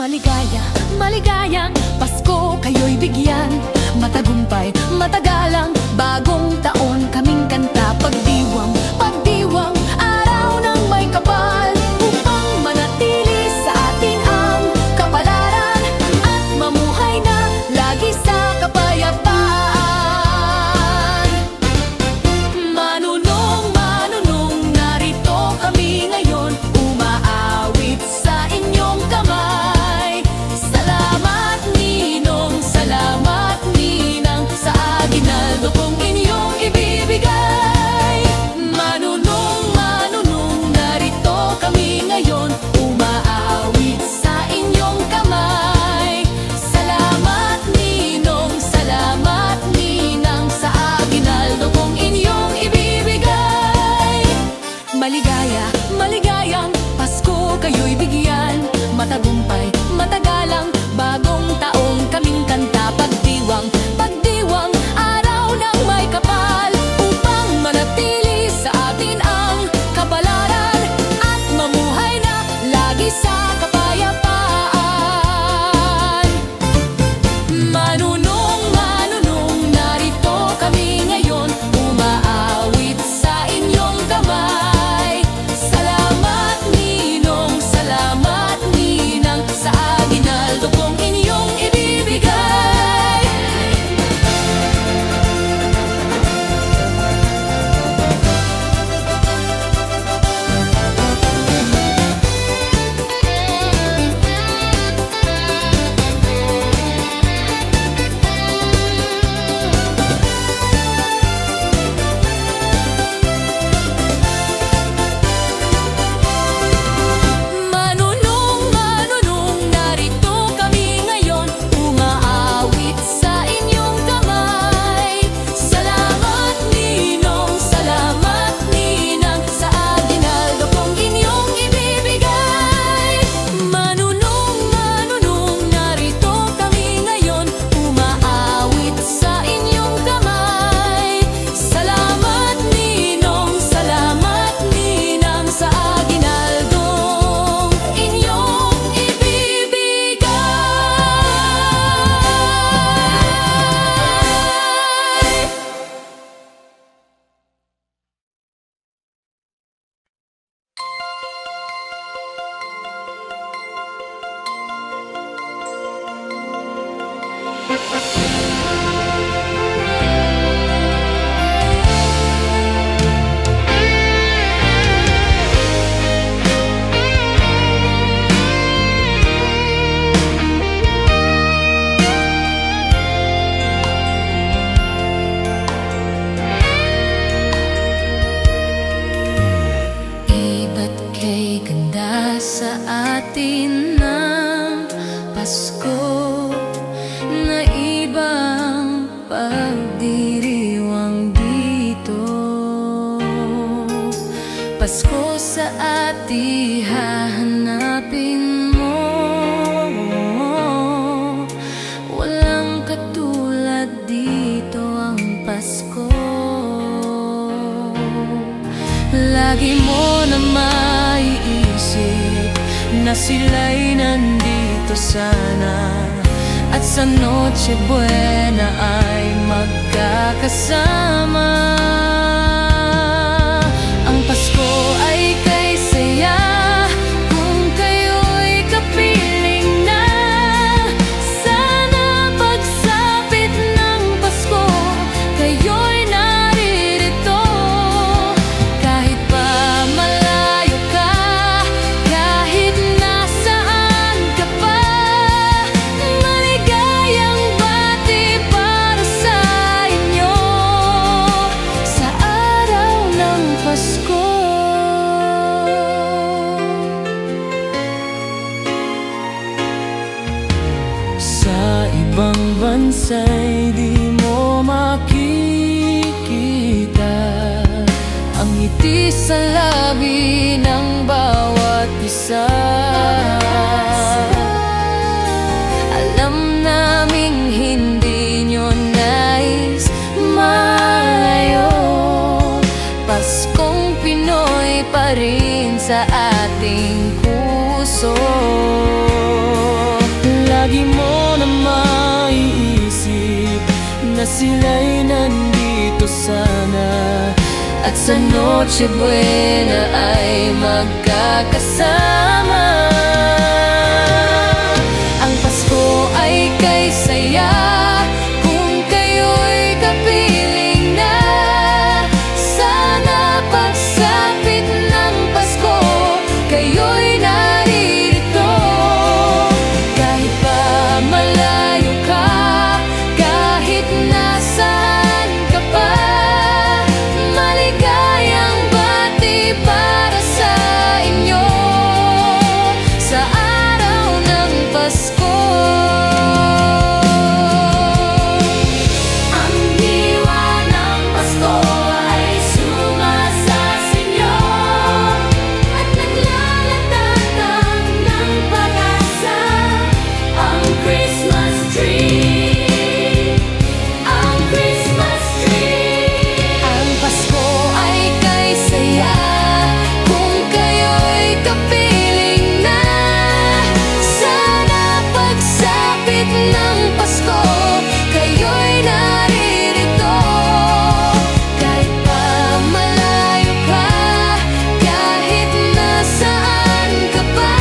Maligaya, maligayang Pasko kayo'y bigyan. Matagumpay, matagalang bagong taon kaming kanta. Pagdiwang, pagdiwang, araw ng may kapal, upang manatili sa atin ang kapalaran at mamuhay na lagi sa kapayapaan. Manunong, manunong, narito kami ngayon, umaawit sa inyong kamay. Salamat ninong, salamat ninang, sa aginaldo kong inyong ibibigay. Manunong, manunong, narito kami ngayon, umaawit sa inyong kamay. Salamat ninong, salamat ninang, sa aginaldo kong inyong ibibigay. Maligaya, maligayang Pasko kayo'y bigyan. Matagumpay, matagalang bagong taong kaming kanta. Pagdiwang, pagdiwang, araw ng may kapal, upang manatili sa atin ang kapalaran at mamuhay na lagi sa kapayapaan. Manunong, manunong, narito kami ngayon, umaawit sa inyong kamay. Salamat ninong, salamat ninang, sa aginaldo kong inyong ibibigay. Manunong, manunong, narito kami ngayon, umaawit sa inyong kamay. Salamat ninong, salamat ninang, sa aginaldo kong inyong ibibigay. Manunong, manunong, narito kami ngayon, umaawit sa inyong kamay. Salamat ninong, salamat ninang, sa aginaldong inyong ibibigay. Iba't kay ganda sa atin ng Pasko, na ibang pagdiriwang dito. Pasko sa ati hahanapin mo, walang katulad dito ang Pasko. Lagi mo na maiisip na sila'y nandito sana, at sa Noche Buena ay magkakasama. Ang Pasko ay kay saya kung kayo'y kapiling na. Sana pagsapit ng Pasko, kayo'y naririto. Kahit pa malayo ka, kahit nasaan ka pa, maligayang bati para sa inyo sa araw ng Pasko. Sa ibang bansa'y di mo makikita ang ngiti sa labi ng bawat isa. Alam na sila'y nandito sana, at sa Noche Buena ay magkakasama. Ang Pasko ay kay saya kung kayo'y kapiling na. Sana pagsapit ng Pasko kayo'y naririto. Kahit pa malayo ka, kahit nasaan ka pa, maligayang bati para sa inyo sa araw ng Pasko. Ang diwa ng Pasko ay sumasasinyo at naglalatandang ng pag-asa. Ang Christmas tree, ang Christmas tree. Ang Pasko ay kay saya kung kayo'y kapiling na. Sana pagsapit ng Pasko kayo'y naririto. Kahit pa malayo ka, kahit nasaan ka pa,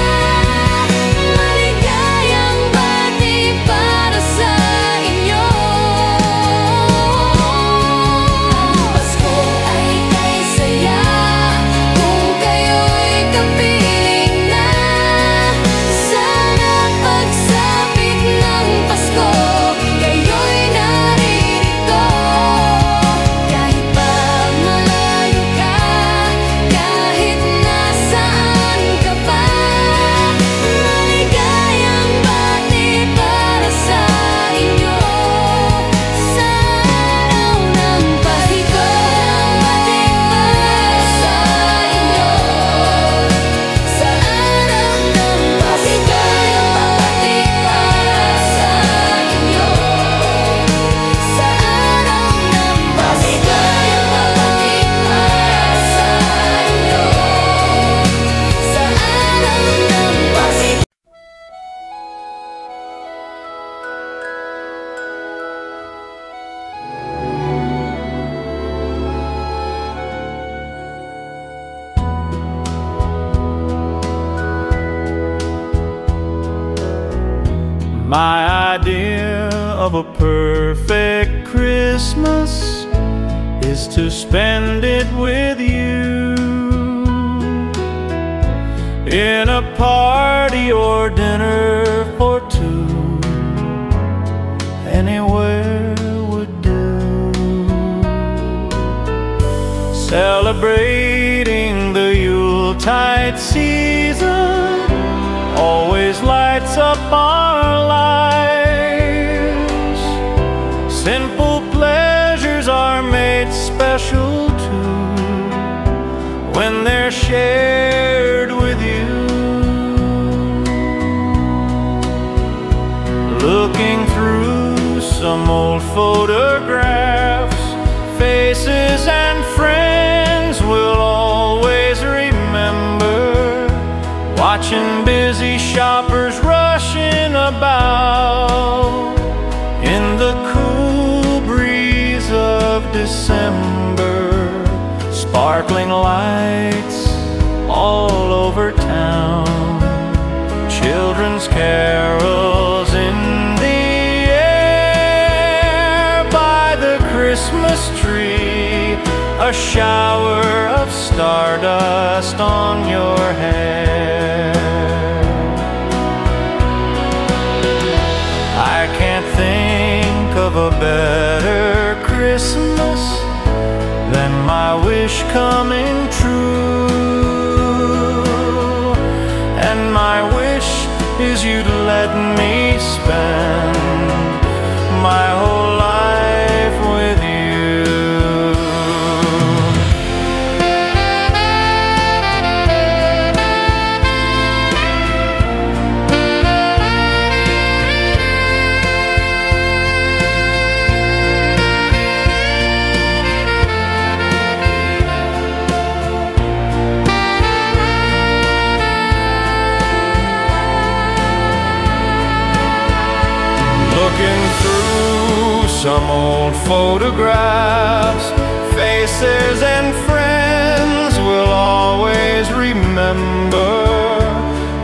maligayang bati para sa inyo. Ang Pasko ay kay saya kung kayo'y kapiling na. Sana pagsapit ng Pasko kayo'y naririto. Kahit pa malayo ka, kahit nasaan ka pa, maligayang bati para sa inyo sa araw ng Pasko. Bati para sa inyo sa araw ng Pasko. Bati para sa inyo sa araw ng Pasko. Bati para sa inyo sa araw ng Pasko. My idea of a perfect Christmas is to spend it with you in a party or dinner for two. Anywhere would do. Celebrating the Yuletide season always lights up our lives. Simple pleasures are made special too when they're shared with you. Looking through some old photographs, faces and friends we'll always remember. Watching busy shoppers rushing about in the cool breeze of December. Sparkling lights all over town, children's carols in the air. By the Christmas tree, a shower of stardust on your hair. I can't think of a better Christmas than my wish coming true. And my wish is you'd let me spend my whole life with you. Looking through some old photographs, faces and friends we'll always remember.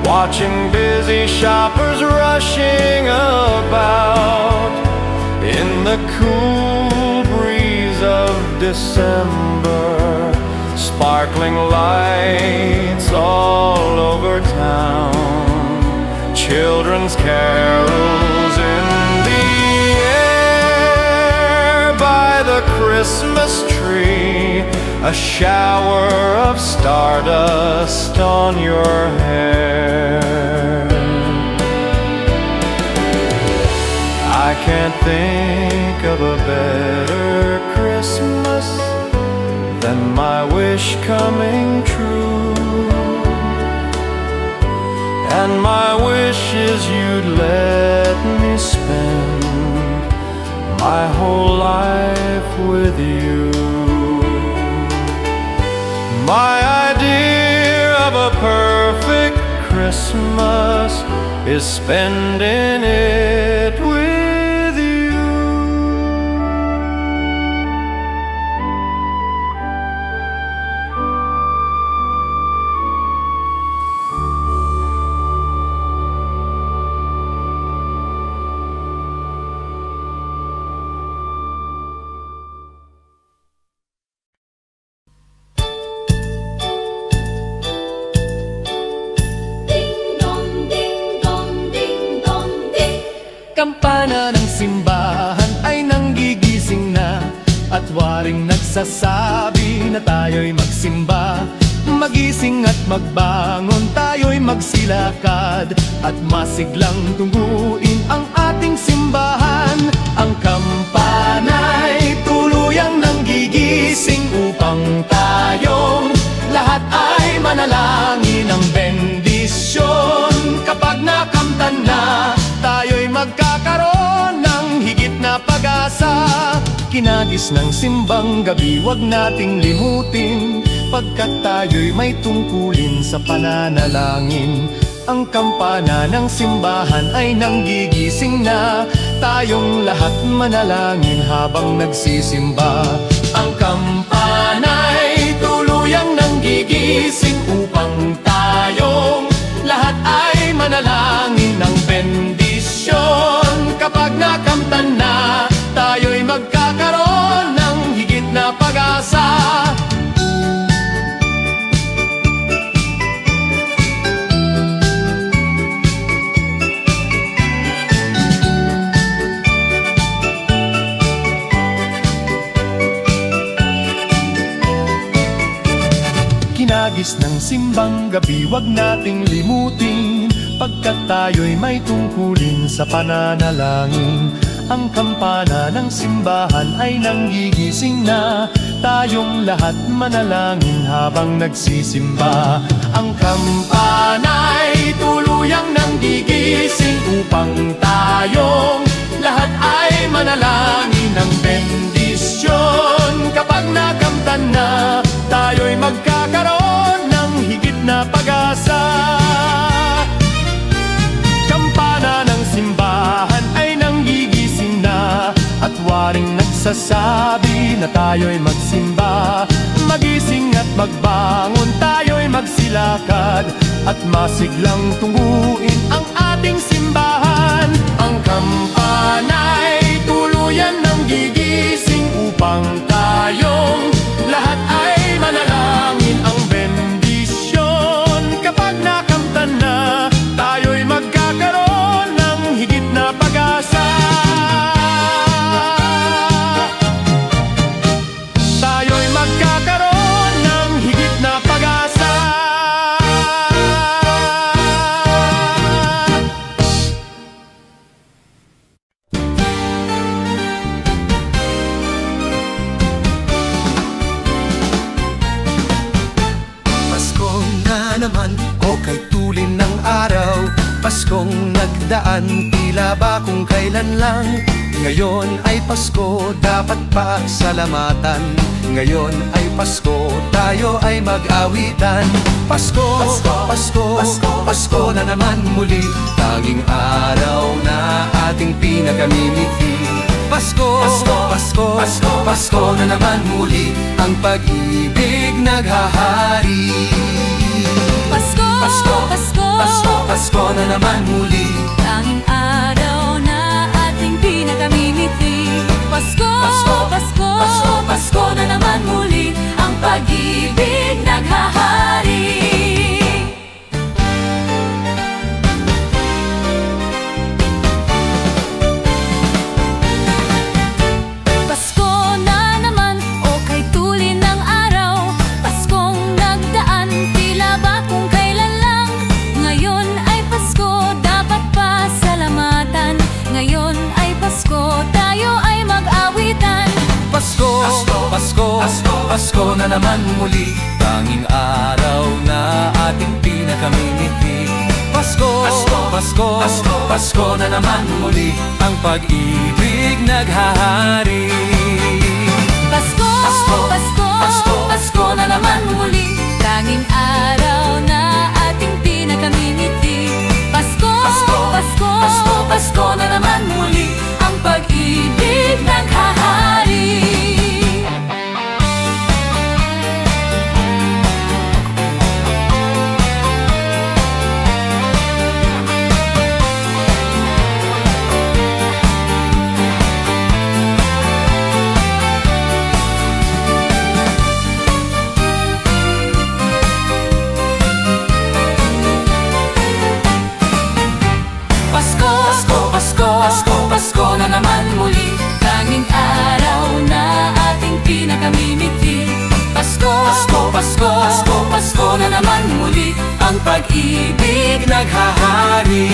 Watching busy shoppers rushing about in the cool breeze of December. Sparkling lights all over town, children's carols in the air by the Christmas tree, a shower of stardust on your hair. I can't think of a better Christmas than my wish coming true. And my wish is you'd let me spend my whole life with you. My idea of a perfect Christmas is spending it with you. Kampana ng simbahan ay nanggigising na, at waring nagsasabi na tayo'y magsimba. Magising at magbangon, tayo'y magsilakad, at masiglang tungguin ang ating simbahan. Ang kampana'y tuluyang nanggigising upang tayong lahat ay manalangin ng bendisyon. Kapag nakamtan na, tayo'y magkakaroon ng higit na pag-asa. Kinagis ng simbang gabi, wag nating limutin, pagkat tayo'y may tungkulin sa pananalangin. Ang kampana ng simbahan ay nanggigising na, tayong lahat manalangin habang nagsisimba. Ang kampana'y tuluyang nanggigising upang tayong lahat ay manalangin ng bendisyon. Kapag nakamtan na, tayo'y magkakaroon ng higit na pag-asa. Kinagis ng simbang gabi, wag nating limutin, pagkat tayo'y may tungkulin sa pananalangin. Ang kampana ng simbahan ay nanggigising na, tayong lahat manalangin habang nagsisimba. Ang kampana'y tuluyang nanggigising upang tayong lahat ay manalangin ng bendisyon. Kapag nakamtan na, tayo'y magkakaroon ng higit na pag-asa. Kampana ng simbahan ay nanggigising na, at waring nagsasabi na tayo'y magsimba. Magising at magbangon, tayo'y magsilakad, at masiglang tunguin ang ating simbahan. Ang kampana'y tuluyan nanggigising upang tayong lahat ay manalangin ang bendisyon. Kapag nakamtan na, tayo'y magkakaroon ng higit na pag-asa. Tayo'y magkakaroon ng higit na pag-asa. Naman o kay tulin ng araw, Paskong nagdaan, tila ba kung kailan lang. Ngayon ay Pasko, dapat pa salamatan. Ngayon ay Pasko, tayo ay mag-awitan. Pasko, Pasko, Pasko, Pasko na naman muli, tanging araw na ating pinakamimiti. Pasko, Pasko, Pasko, Pasko na naman muli, ang pag-ibig naghahari. Pasko, Pasko, Pasko, Pasko, Pasko na naman muli, tanging araw na ating pinakamimiti. Pasko, Pasko, Pasko, Pasko, Pasko na naman muli, ang pag-ibig naghahari. Pasko na naman, o kay tulin ng araw. Paskong nagdaan, tila ba kung kailan lang. Ngayon ay Pasko, dapat pa salamatan. Ngayon ay Pasko, tayo ay mag-awitan. Pasko, Pasko, Pasko, Pasko na naman muli, tanging araw na ating pinakamimiti. Pasko, Pasko, Pasko, Pasko, Pasko na naman muli, ang pag-ibig naghahari. Pasko, Pasko, Pasko, Pasko, Pasko na naman muli, tanging araw na ating pinakamimiti. Pasko, Pasko, Pasko, Pasko, Pasko na naman muli, ang pag-ibig naghahari. Pasko, Pasko, Pasko, Pasko na naman muli, tanging araw na ating pinakamimiti. Pasko, Pasko, Pasko, Pasko na naman muli, ang pag-ibig naghahari.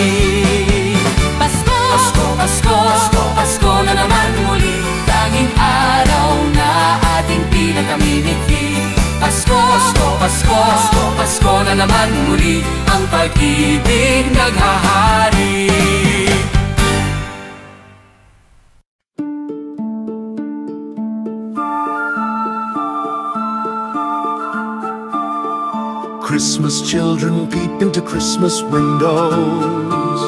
Pasko, Pasko, Pasko, Pasko, Pasko na naman muli, tanging araw na ating pinakamimiti. Pasko, Pasko, Pasko, Pasko na naman muli, ang pag-ibig naghahari. Christmas children peep into Christmas windows,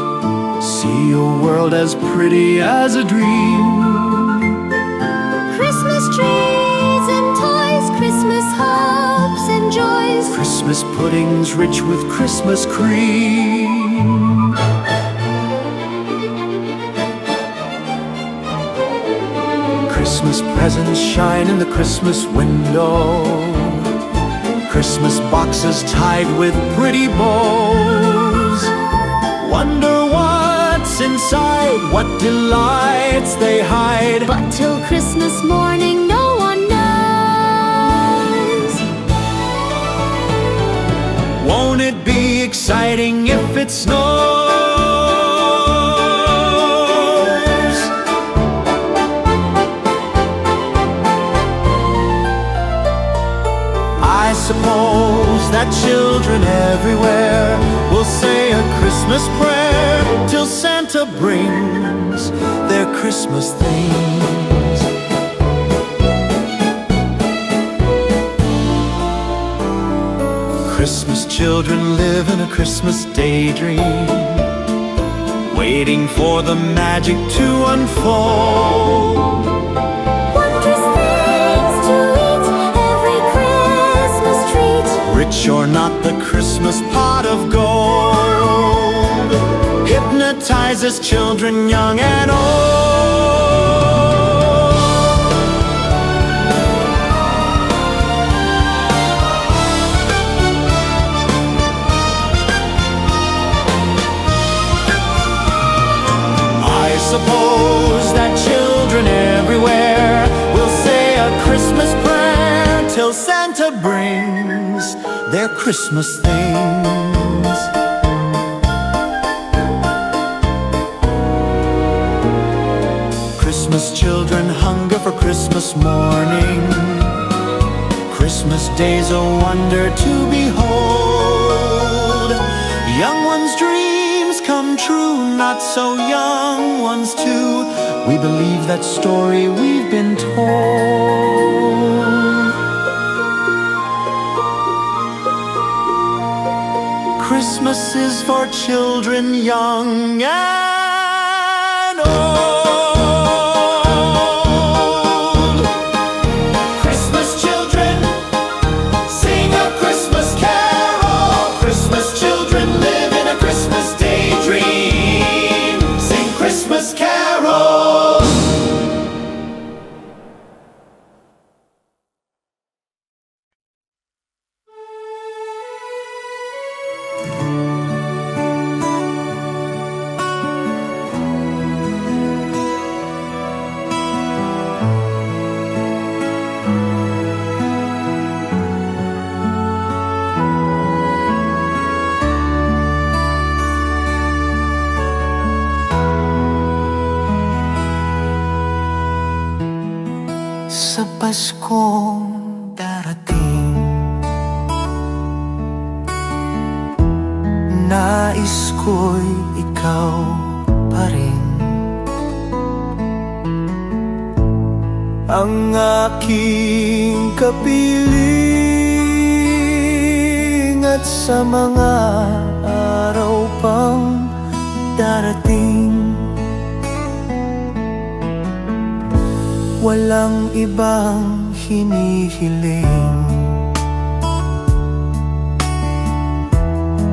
see a world as pretty as a dream. Christmas trees and toys, Christmas hopes and joys. Christmas puddings rich with Christmas cream. Christmas presents shine in the Christmas window, Christmas boxes tied with pretty bows. Wonder what's inside, what delights they hide. But till Christmas morning, no one knows. Won't it be exciting if it snows? I suppose that children everywhere will say a Christmas prayer till Santa brings their Christmas things. Christmas children live in a Christmas daydream, waiting for the magic to unfold. Wondrous things to eat, every Christmas treat. Rich or not, the Christmas pot of gold hypnotizes children young and old. I suppose that children everywhere will say a Christmas prayer till Santa brings their Christmas things. Christmas children hunger for Christmas morning. Christmas day's a wonder to behold. Young ones' dreams come true, not so young ones too. We believe that story we've been told. Christmas is for children young and old. sa Paskong darating. Nais ko'y ikaw pa rin ang aking kapiling, at sa mga araw pang darating, walang ibang hinihiling.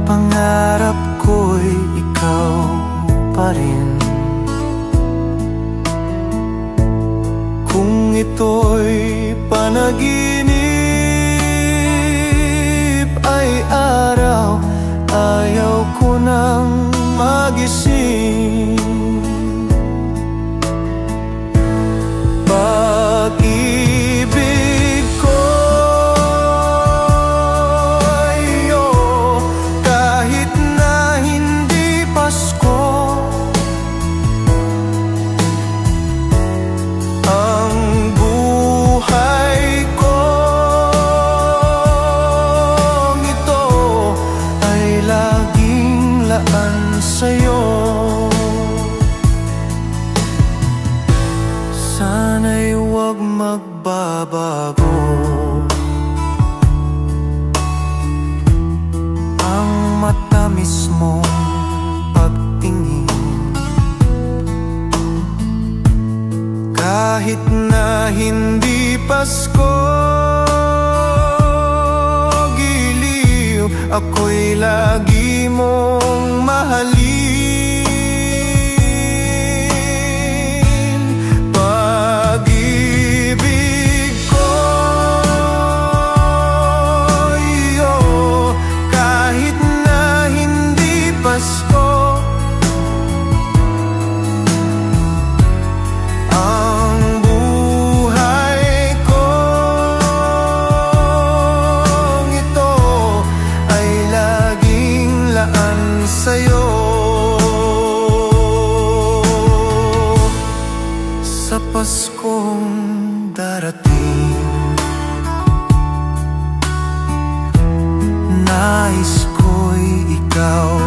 Pangarap ko'y ikaw pa rin. Kung ito'y panaginip ay araw, ayaw ko nang magising. Pag-ibig ko'y iyo, kahit na hindi Pasko. Ang buhay kong ito ay laging laan sa'yo. Sana'y huwag magbabago ang matamis mong pagtingin. Kahit na hindi Pasko, giliw, ako'y lagi mong mahalin. Pag-ibig ko iyo, kahit na hindi Pasko. Ang buhay kong ito ay laging laan sa'yo. Sa Paskong darating, nais ko'y ikaw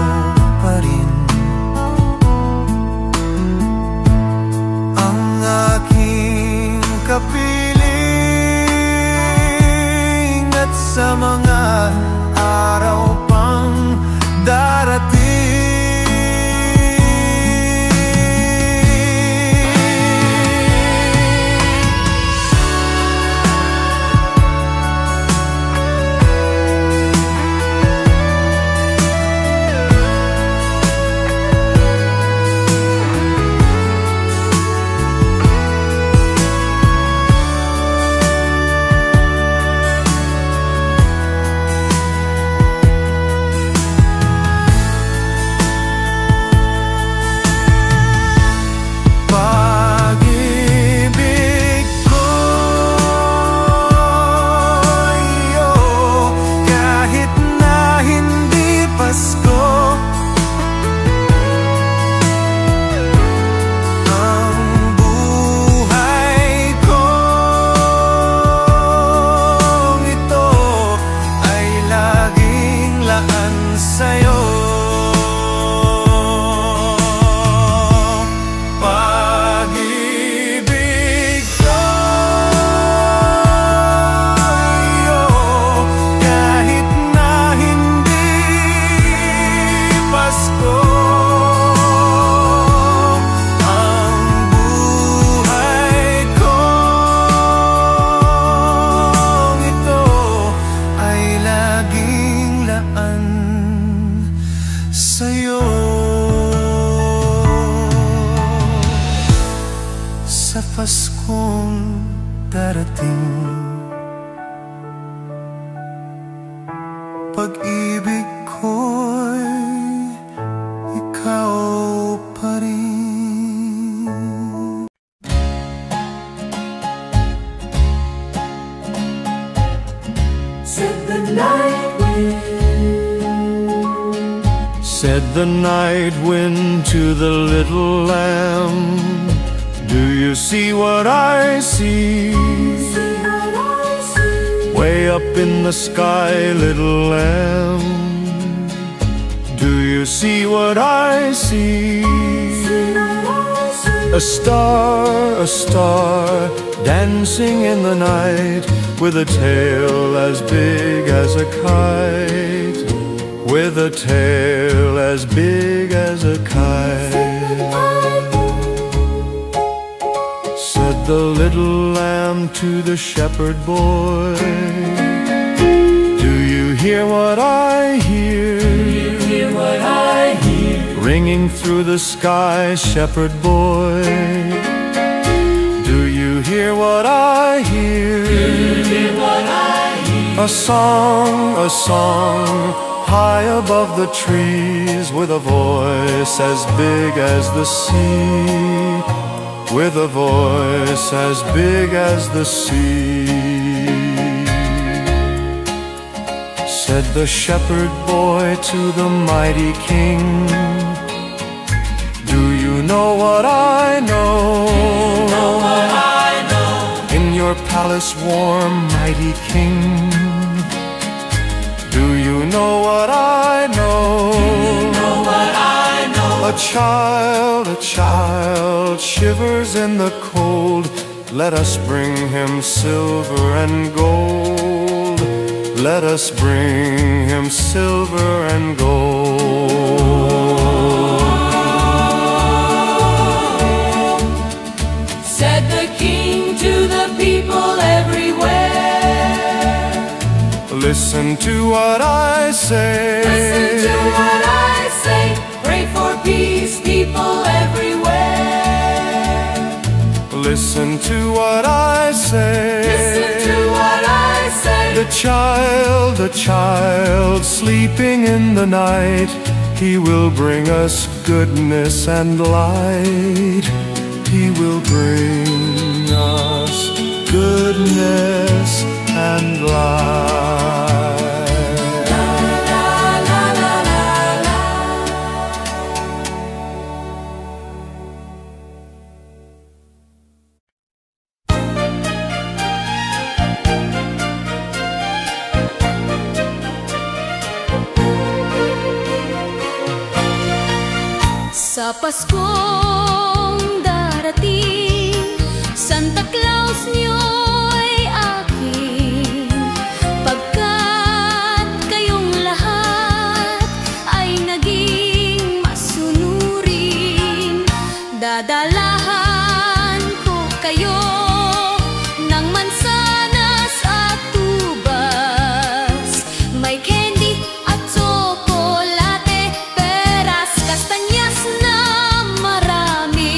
pa rin ang aking kapiling, at sa mga araw pang darating, sa Paskong darating. Pag-ibig ko'y ikaw pa rin. Said the night wind, Said the night wind to the little lamb, do you see what I see? up in the sky, little lamb. Do you see what I see? A star, dancing in the night, with a tail as big as a kite, with a tail as big as a kite. Said the little lamb to the shepherd boy, do you hear what I hear? What I hear, Ringing through the sky, shepherd boy. Do you hear what I hear? what I hear, A song, high above the trees, with a voice as big as the sea, with a voice as big as the sea. Said the shepherd boy to the mighty king, do you know what I know? what I know, In your palace warm, mighty king, do you know what I know? what I know. A child shivers in the cold. Let us bring him silver and gold. Let us bring him silver and gold. Said the king to the people everywhere, Listen to what I say. listen to what I say, pray for peace, people everywhere. Listen to what I say. Listen to what I say. The child sleeping in the night, he will bring us goodness and light. He will bring us goodness and light. La, la, la, la, la. Sa Paskong darating, Santa Claus niyo'y aking, pagkat kayong lahat ay naging masunurin. Dadalahan ko kayo ng mansanas at tubas, may candy at tsokolate, peras, kastanyas na marami.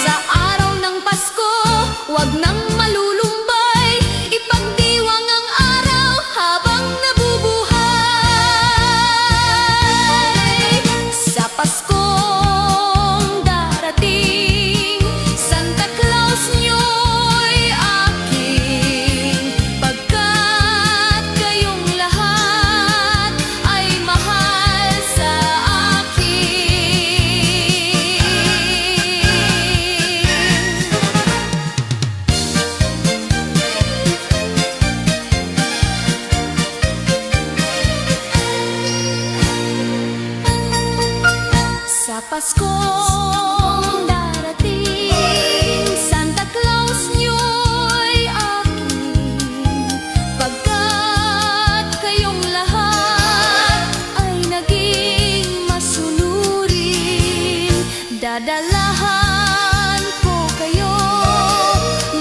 Sa araw ng Pasko, wag nang malulumbay, ipagdiwang ang araw habang nabubuhay. Sa Paskong darating, Santa Claus niyo'y aking, pagkat kayong lahat ay mahal sa akin. Sa Paskong darating, Santa Claus niyo'y aking, pagkat kayong lahat ay naging masunurin. Dadalahan ko kayo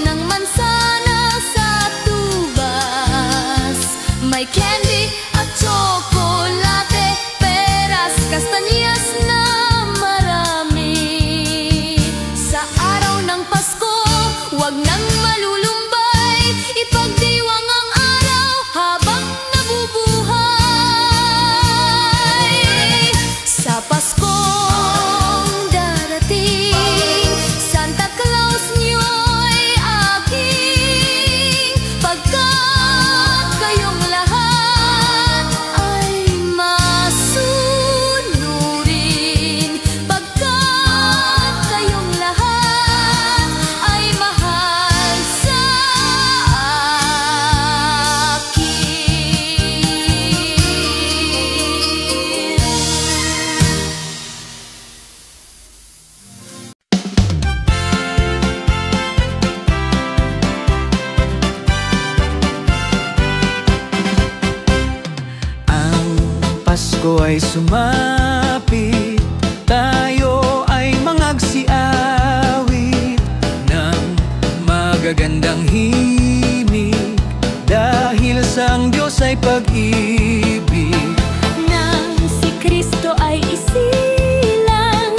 ng mansanas at tubas, may candy at tsokolate, peras, kastanyas na marami. Sa araw ng Pasko, wag nang malulumbay, ipagdiwang ang araw habang nabubuhay. Sa Paskong darating, Santa Claus niyo'y aking, pagkat kayong lahat ay masunurin. Pagkat kayong lahat ay mahal Pasko ay sumapit, tayo ay mangagsiawit ng magagandang himig, dahil sa ang Diyos ay pag-ibig. Nang si Kristo ay isilang,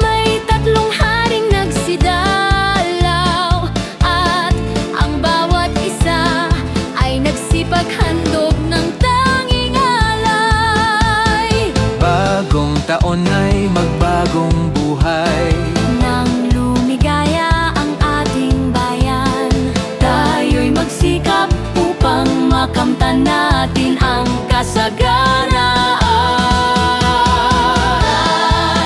may tatlong haring nagsidalaw, at ang bawat isa ay nagsipaghandog ng tanging alay. Bagong taon ay magbagong buhay, Nang lumigaya ang ating bayan, tayo'y magsikap upang makamtan natin ang kasaganaan.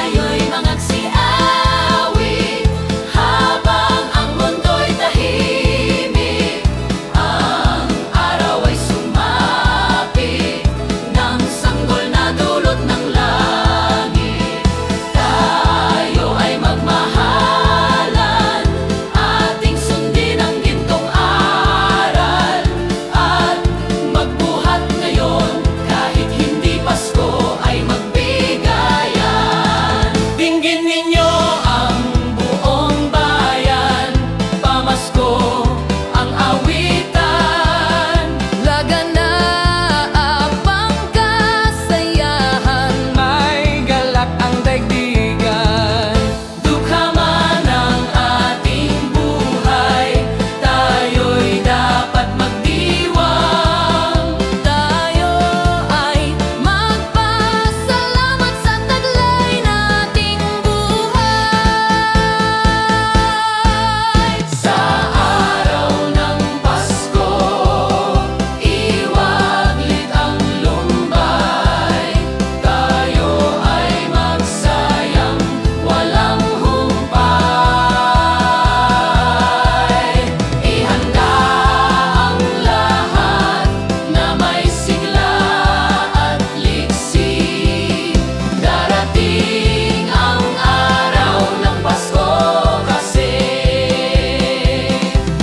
Tayo'y mangagsiawit habang ang mundo'y tahimik. Ang araw ay sumapit ng sanggol na dulot ng langit. Tayo ay magmahalan, ating sundin ang gintong aral, at magbuhat ngayon kahit hindi Pasko ay magbigayan. Dinggin ninyo ang buong bayan, pamasko ang awitan, laganap ang kasayahan, may galak ang daigdigan. dukha man ang ating buhay, tayo'y dapat magdiwang. Tayo ay magpasalamat sa taglay nating buhay. Sa araw ng Pasko, iwaglit ang lumbay, tayo ay magsayang walang humpay. Ihanda ang lahat na may sigla at liksi, darating ang araw ng Pasko kasi.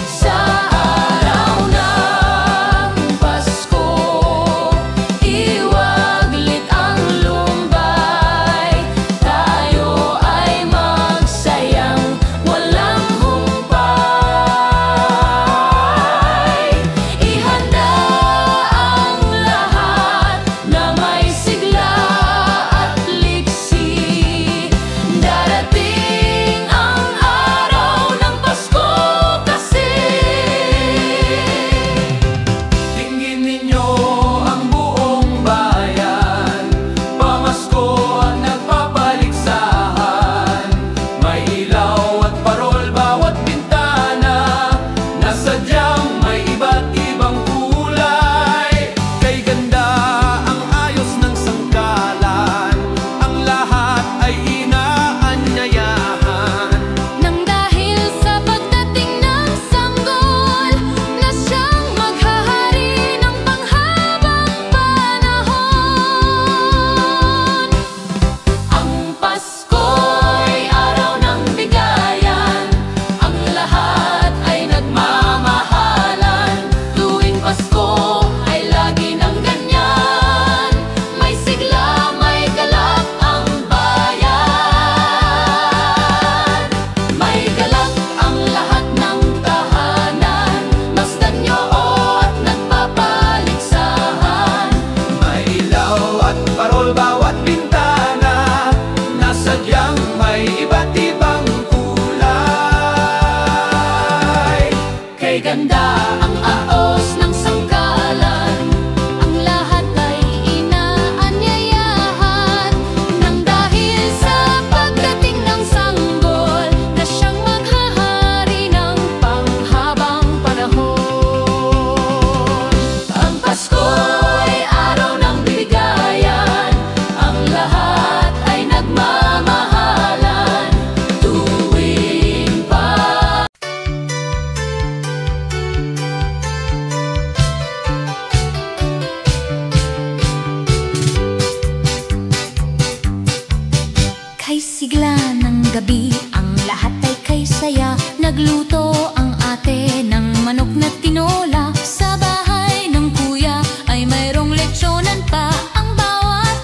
Sa araw ng Pasko, iwaglit ang lumbay, tayo ay magsayang walang humpay. Ihanda ang lahat na may sigla at liksi, darating ang araw ng Pasko kasi. Tingin ninyo ang buong bayan, pamasko at nagpapaligsahan, may ilaw at parol bawat bintana, na sadyang may iba't ibang kulay. Kay ganda ang ayos ng sangkalan, ang lahat ay inaanyayahan. Nang dahil sa pagdating ng sanggol, na siyang maghahari ng panghabang panahon. Ang Pasko'y araw ng bigayan, ang lahat ay nagmamahalan. Tuwing Pasko ay lagi ng ganyan, may sigla, may galak ang bayan. May galak ang lahat ng tahanan, masdan nyo at nagpapaligsahan. May ilaw at parol bawat bintana, na sadyang may iba't ibang kulay. Kay ganda ang aos ng sangkalan, ang lahat ay inaanyayahan. Nang dahil sa pagdating ng sanggol, na siyang maghahari ng panghabang panahon. Ang Pasko'y araw ng bigayan, ang lahat ay nagmamahalan. Tuwing kay sigla ng gabi, ang lahat ay kay saya. Nagluto ang ate ng manok na tinola, sa bahay ng kuya ay mayroong lechonan pa. Ang bawat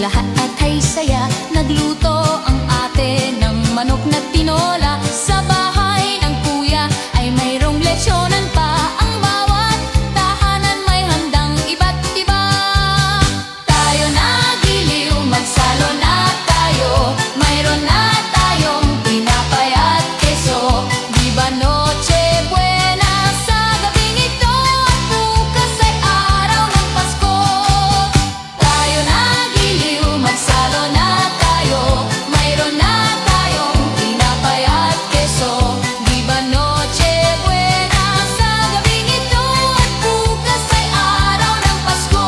lahat ay saya. Nagluto ang ate ng manok na tinola. Sa bahay ng kuya ay mayroong lechyonan pa. Ang bawat tahanan may handang iba't iba. Tayo nagiliw, magsalo na tayo. Mayroon na tayong tinapay at keso. Di ba Noche Buena sa gabing ito? At bukas ay araw ng Pasko. Tayo nagiliw, magsalo na tayo. Mayroon na tayong tinapay at keso. Di ba Noche Buena sa gabing ito? At bukas ay araw ng Pasko.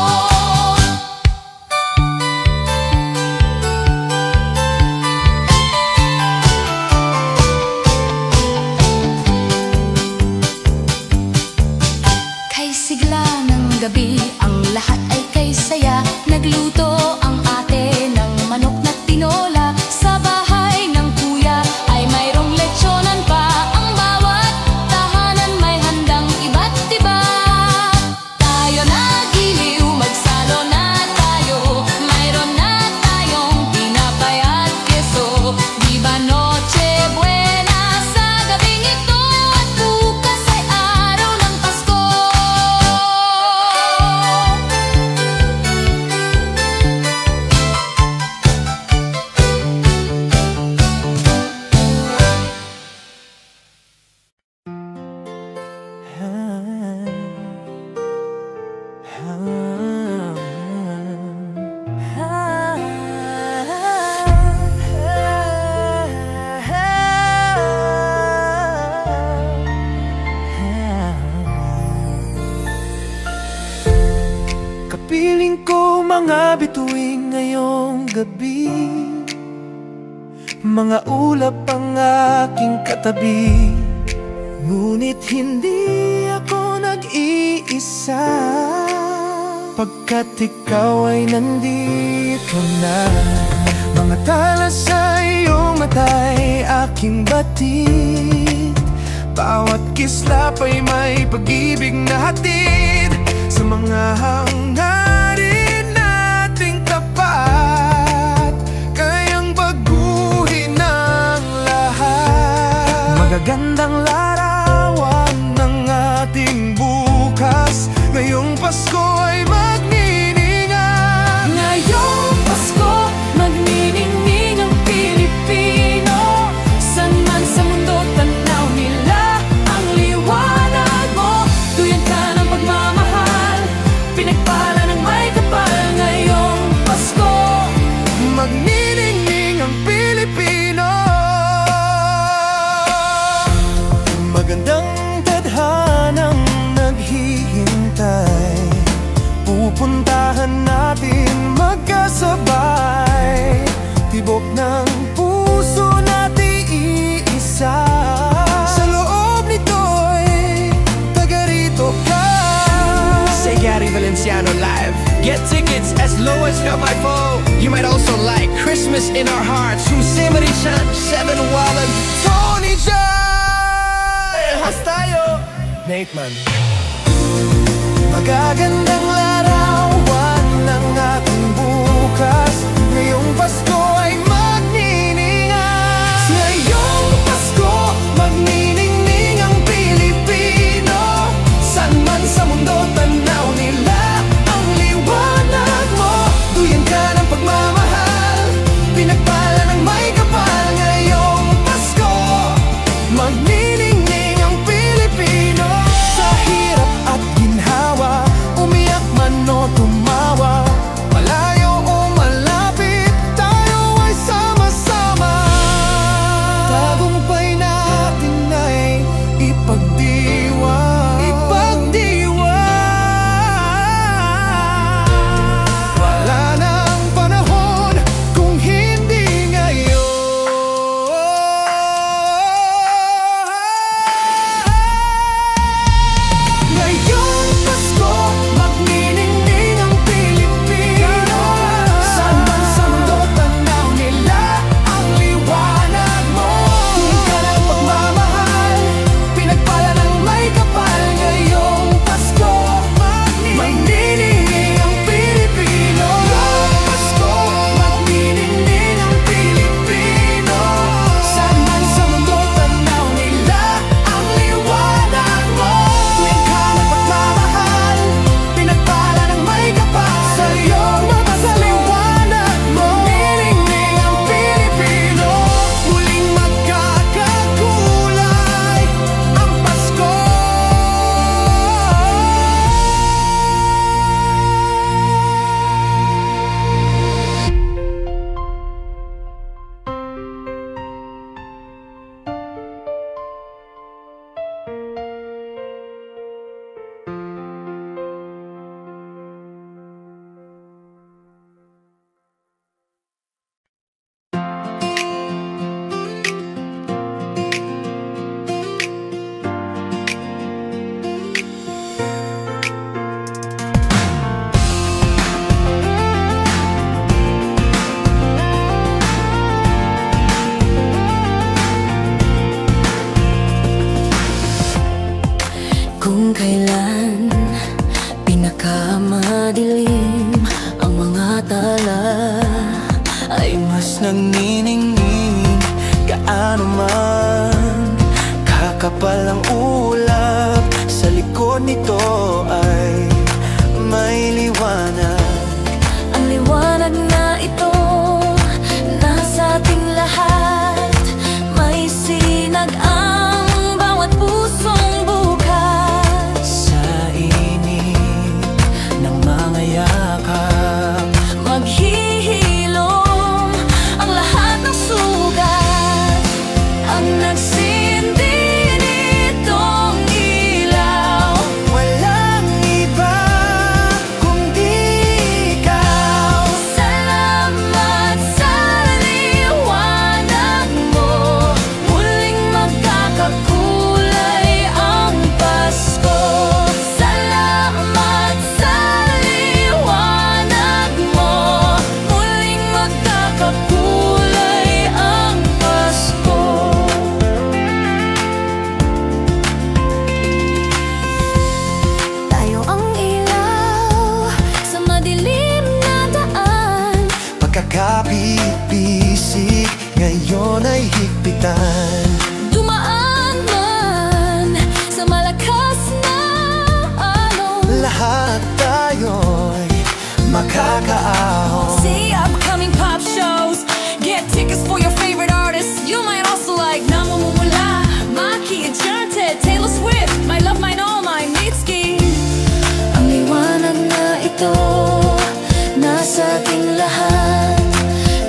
Kay sigla ng gabi, ang lahat ay kay saya. Nagluto ang ate ng manok na tinola. Sa bahay ng kuya ay mayroong lechyonan pa. Ang bawat tahanan may handang iba't iba. Tayo nagiliw, magsalo na tayo. Mayroon na tayong tinapay at keso. Di ba Noche Buena sa gabing ito? At bukas ay araw ng Pasko. Kapiling ko mga bituin ngayong gabi. Mga ulap ang aking katabi. Ngunit hindi ako nag-iisa, pagkat ikaw ay nandito na. Mga tala sa iyong mata'y aking batid. Bawat kislap ay may pag-ibig na hatid. Sa mga hangarin nating tapat, kayang baguhin ang lahat. Magagandang larawan ng ating bukas. Ngayong Pasko ay magniningay. Ngayong Pasko, magniningning ang Pilipino. San man sa mundo, tanaw nila ang liwanag mo. Duyan ka ng pagmamahal, pinagpala ng may kapal. Ngayong Pasko, magniningning ang Pilipino. Magandang tadhanang naghihintay. Pupuntahan natin magkasabay. Tibok ng puso natin iisa. Sa loob nito'y taga-rito ka. Say Gary Valenciano live. Get tickets as low as not my phone. You might also like Christmas in Our Hearts from Simmery Chan, Seven Wallen, Tony Jai! Hastayo! Nate Man. Magagandang larawan ng ating bukas. Ngayong Pasko ay magniningay. Ngayong Pasko, magniningning ang Pilipino. San man sa mundo, tanaw nila ang liwanag mo. Duyan ka ng pagmamahal, pinagpala ng may kapal. Ngayong Pasko, magniningning ang Pilipino. Sa hirap at ginhawa, umiyak man o tumawa, malayo o malapit, ay mas nagniningning. Gaano man kakapal ang ulap, sa likod nito ay may liwanag. Ang liwanag na ito nasa ating lahat. May sinag ang bawat pusong bukas. Sa init ng mga yakap, Maghihilom ang lahat ng sugat. Ang nagsindi nitong ilaw, walang iba kundi ikaw. salamat sa liwanag mo. Muling magkakakulay ang Pasko. Salamat sa liwanag mo. Muling magkakakulay ang Pasko. Tayo ang ilaw sa madilim na daan. Pagkakapit-bisig ngayon ay higpitan. Dumaan man sa malakas na alon. Lahat tayo'y makakaahon. See upcoming pop shows. Get tickets for your favorite artists. You might also like Namumula, Maki, Enchanted, Taylor Swift, My Love, Mine, All Mine, Mitski. Ang liwanag na ito nasa ating lahat.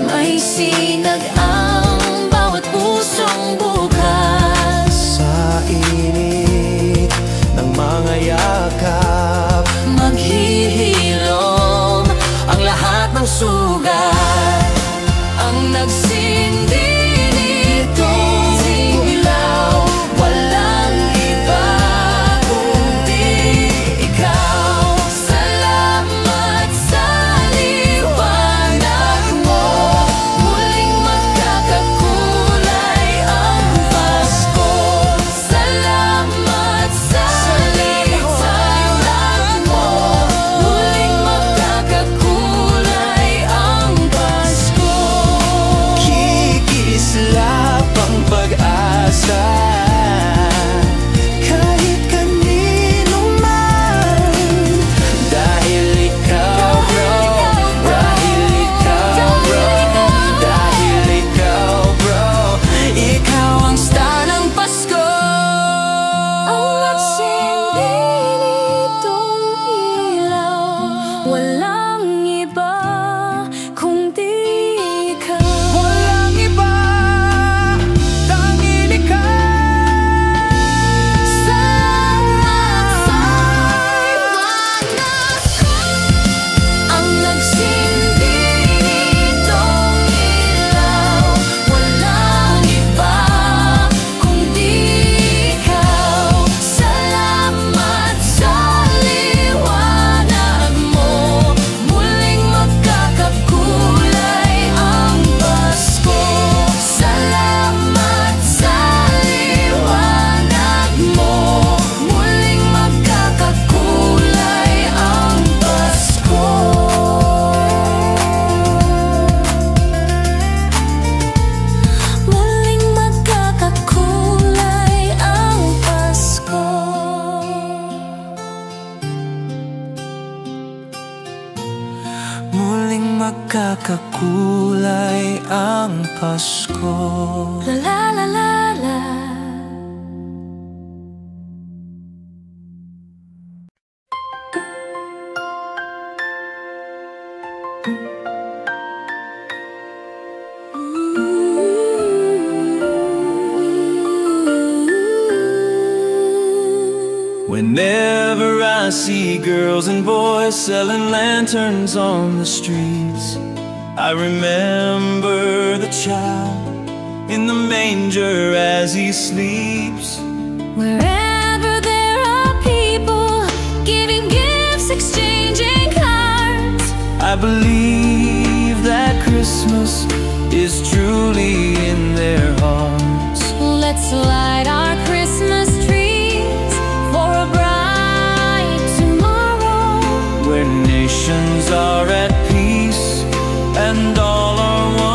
May sinag ang bawat pusong bukas. Sa init ng mga yakap, Maghihilom ang lahat ng sugat. Ang nagsindi nitong ilaw, walang iba kundi ikaw. Salamat sa liwanag mo. Muling magkakakulay ang Pasko. Salamat sa liwanag mo. Muling magkakakulay ang Pasko. kikislap ang pag-asa. Kahit kanino man, dahil ikaw bro, dahil ikaw bro, dahil ikaw bro, ikaw ang Star ng Pasko. Ang nagsindi nitong ilaw, walang iba kundi ikaw. walang iba, tanging ikaw. Salamat sa liwanag. Ang nagsindi nitong ilaw, walang iba kundi ikaw. Salamat sa liwanag mo. Muling magkakakulay ang Pasko. Salamat sa liwanag mo. Muling magkakakulay ang Pasko. Muling magkakakulay ang Pasko. Muling magkakakulay ang Pasko. La la la la la. Whenever I see girls and boys selling lanterns on the streets, I remember the child in the manger as he sleeps. Wherever there are people giving gifts, exchanging cards, I believe that Christmas is truly in their hearts. let's light our Christmas trees for a bright tomorrow. Where nations are at peace and all are one.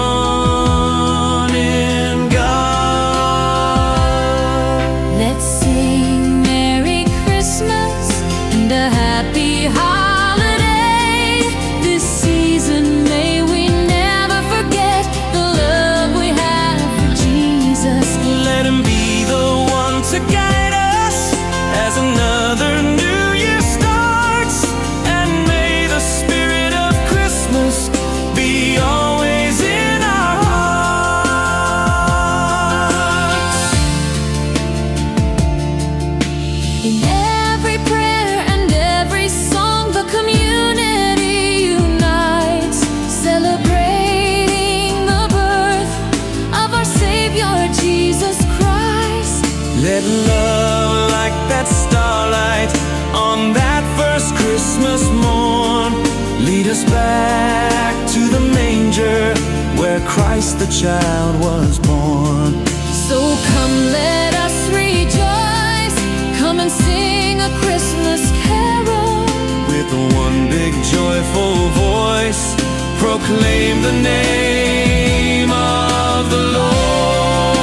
where Christ the child was born. So come, let us rejoice. Come and sing a Christmas carol. With one big joyful voice, proclaim the name of the Lord.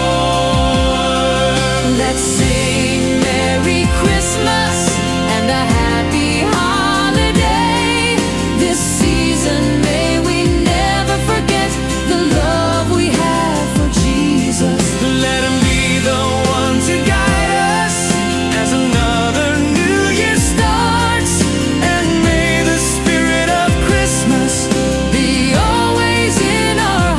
Let's sing Merry Christmas and a happy holiday. This season may we never forget the love we have for Jesus. Let him be the one to guide us as another new year starts. And may the spirit of Christmas Be always in our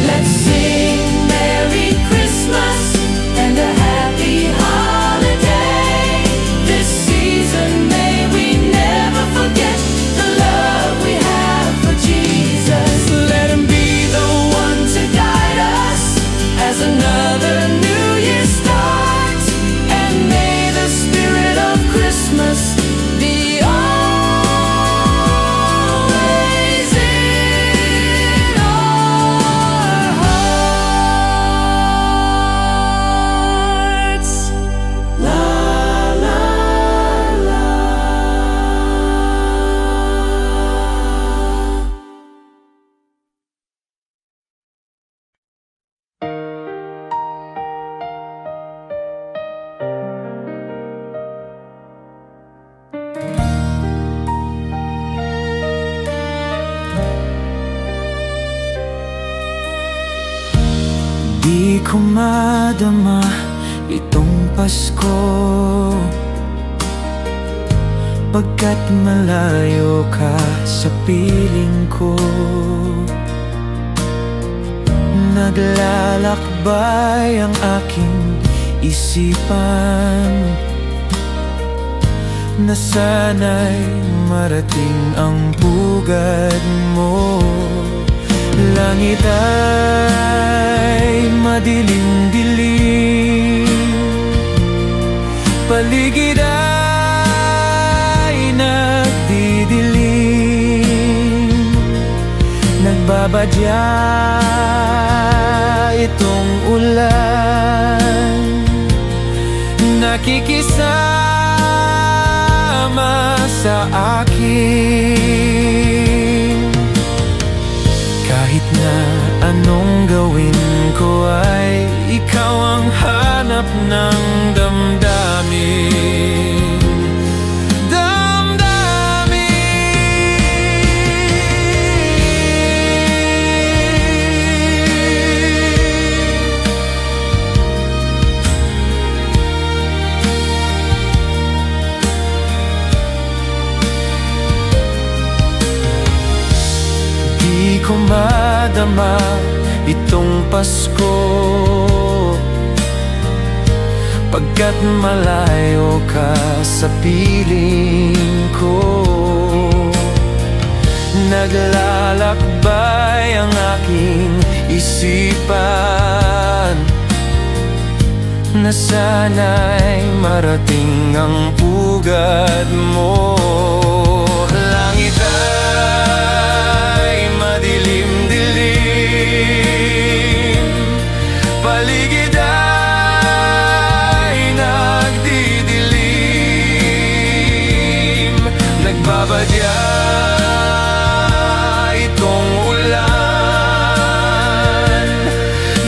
Let's sing Merry Christmas and a happy holiday. This season may we never forget the love we have for Jesus. let him be the One to guide us as another new year starts. And may the spirit of Christmas be always in our hearts. La la la. Di ko madama itong Pasko, pagkat malayo ka sa piling ko. Naglalakbay ang aking isipan na sana'y marating ang pugad mo. Langit ay madilim-dilim, paligid ay nagdidilim. Nagbabadya itong ulan, nakikisama sa akin. Kahit na anong gawin ko ay ikaw ang hanap ng damdamin. Di ko madama itong Pasko, pagkat malayo ka sa piling ko. Naglalakbay ang aking isipan na sana'y marating ang pugad mo. Langit ay madilim-dilim, paligid ay nagdidilim. Nagbabadya itong ulan,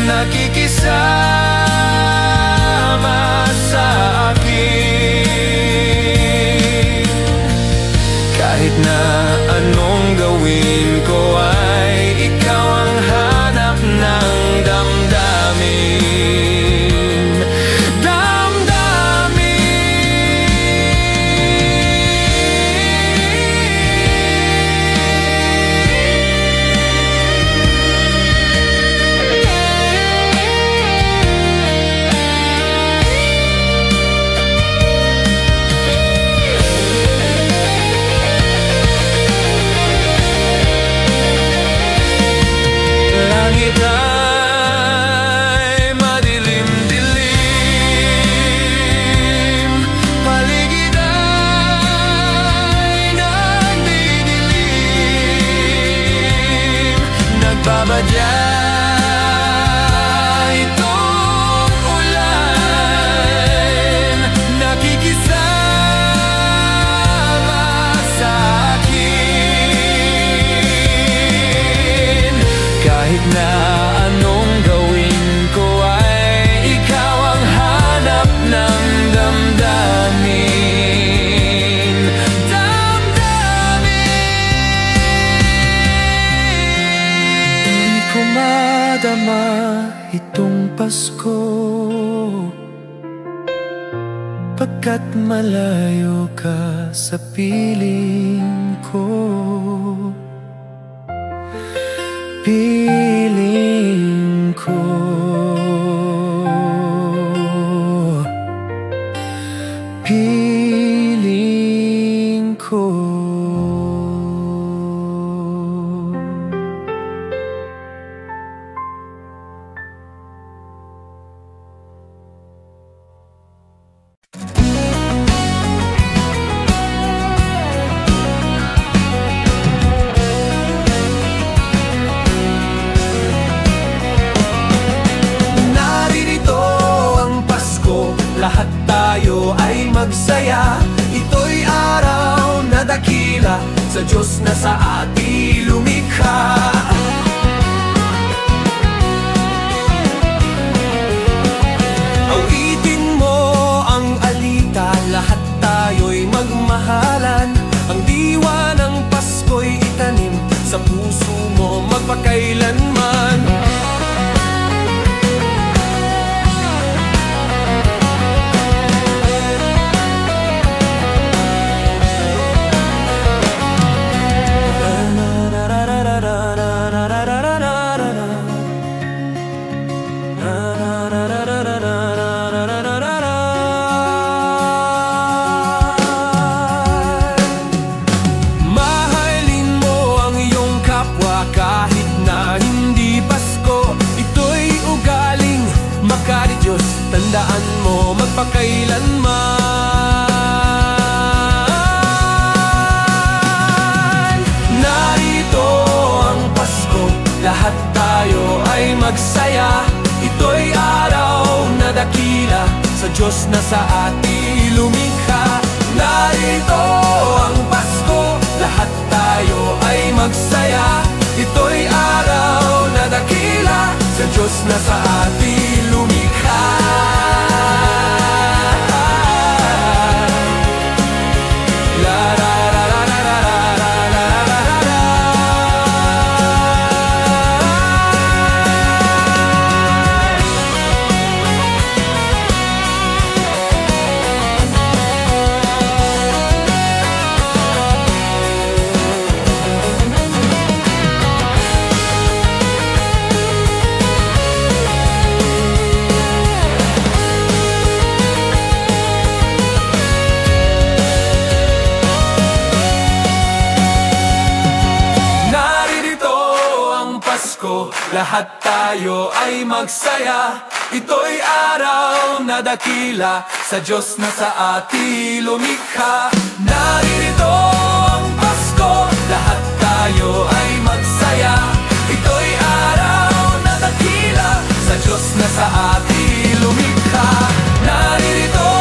nakikisama sa akin. Kahit na anong gawin ko ay ikaw ang hanap ng damdamin. Di ko madama itong Pasko, pagkat malayo ka sa piling ko. Piling ko, piling ko. Lahat tayo ay magsaya. Ito'y araw na dakila sa Diyos na sa atin lumikha. Awitin mo ang alita, lahat tayo'y magmahalan. Ang diwa ng Pasko'y itanim sa puso mo magpakailanman. Tandaan mo magpakailanman. Narito ang Pasko, lahat tayo ay magsaya. Ito'y araw na dakila sa Diyos na sa atin lumikha. Narito ang Pasko, lahat tayo ay magsaya. Ito'y araw na dakila sa Diyos na sa atin lumikha. Lahat tayo ay magsaya. Ito'y araw na dakila sa Diyos na sa atin lumikha. Naririto ang Pasko, lahat tayo ay magsaya. Ito'y araw na dakila sa Diyos na sa atin lumikha. Naririto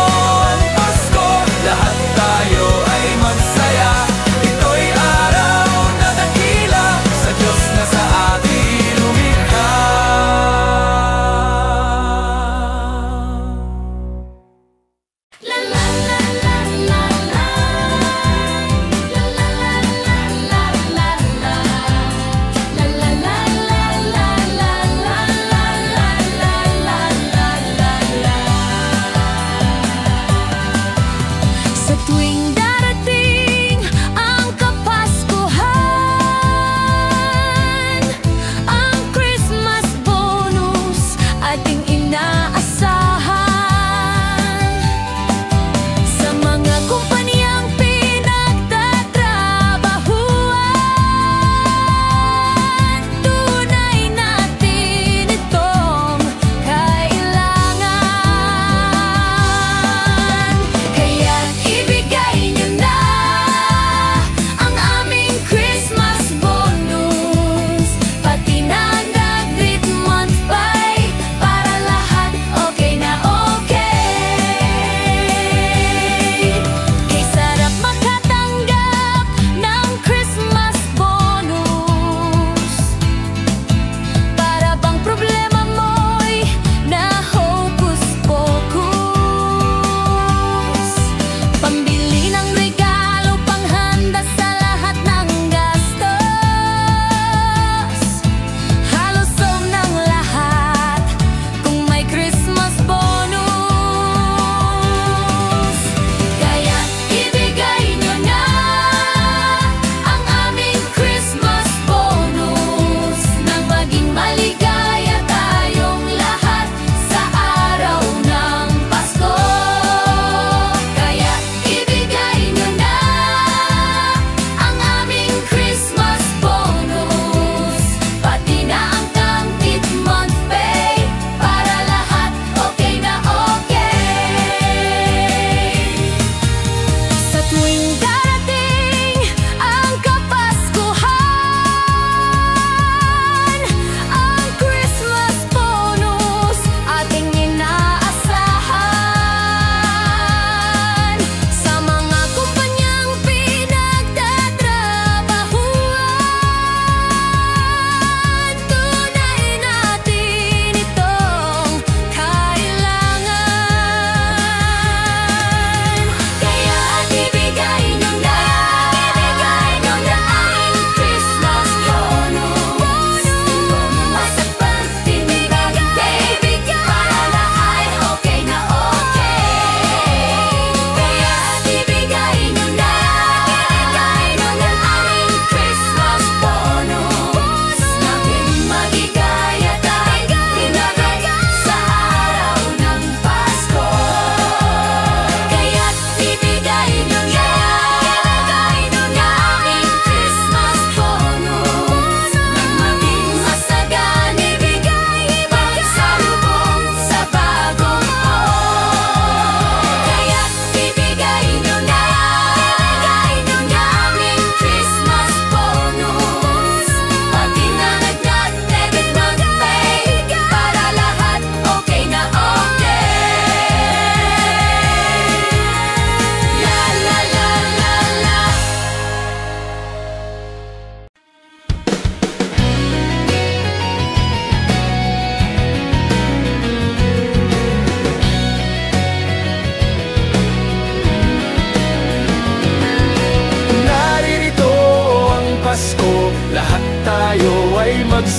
ang Pasko, lahat tayo ay magsaya. Ito'y araw na dakila sa Diyos na sa atin. La la la la la la la la la la la.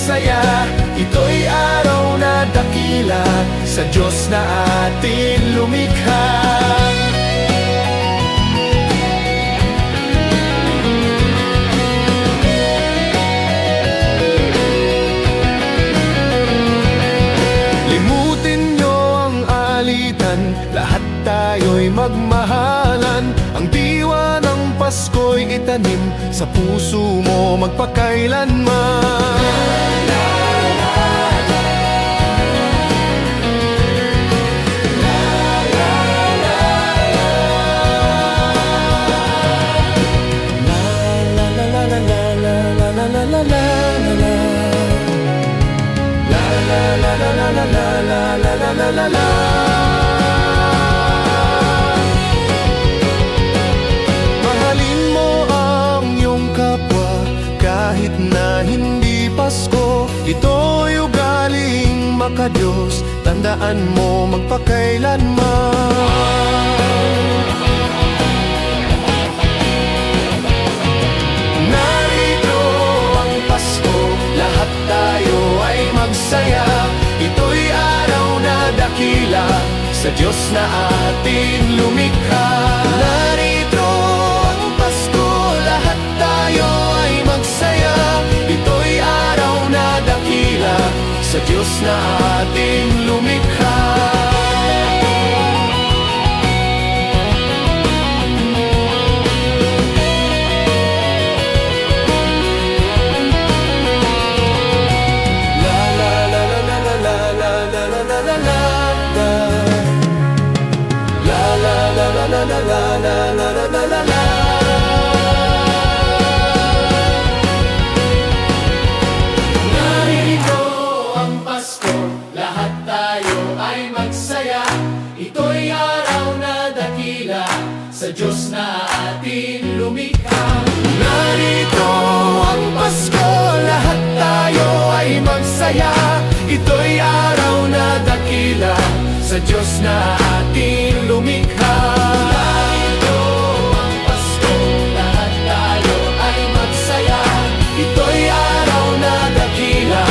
magsaya. Ito'y araw na dakila sa Diyos na atin lumikha. Limutin nyo ang alitan, lahat tayo'y magmahalan. Ang diwa ng Pasko'y itanim sa puso mo magpakailanman. Mahalin mo ang iyong kapwa kahit na hindi Pasko. Ito'y ugaling makadiyos, tandaan mo magpakailanman. Narito ang Pasko, lahat tayo ay magsaya. Ito'y araw na dakila sa Diyos na atin lumikha. Narito ang Pasko, lahat tayo ay magsaya. Ito'y araw na dakila sa Diyos na atin lumikha. Narito ang Pasko, lahat tayo ay magsaya. Ito'y araw na dakila sa Diyos na atin lumikha. Narito ang Pasko, lahat tayo ay magsaya. Ito'y araw na dakila sa Diyos na atin lumikha. Narito ang Pasko, lahat tayo ay magsaya. Ito'y araw na dakila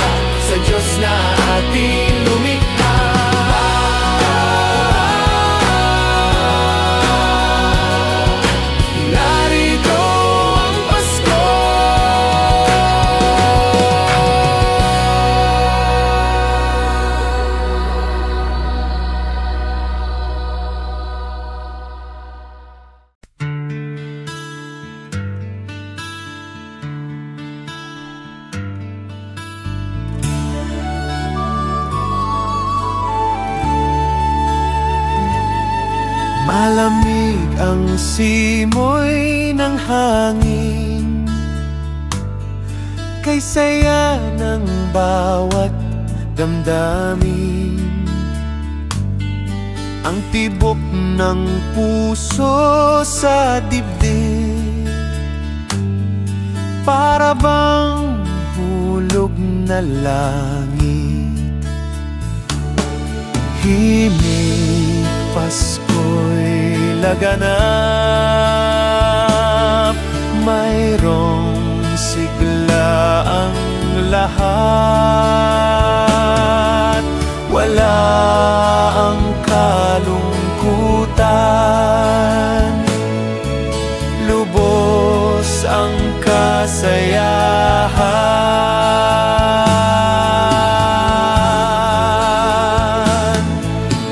sa Diyos na atin lumikha. Narito ang Pasko. Malamig ang simoy ng hangin, kay saya ng bawat damdamin. Ang tibok ng puso sa dibdib, para bang hulog na langit. Himig Pasko'y laganap, mayroong sigla ang lahat. Wala ang kalungkutan, lubos ang kasayahan.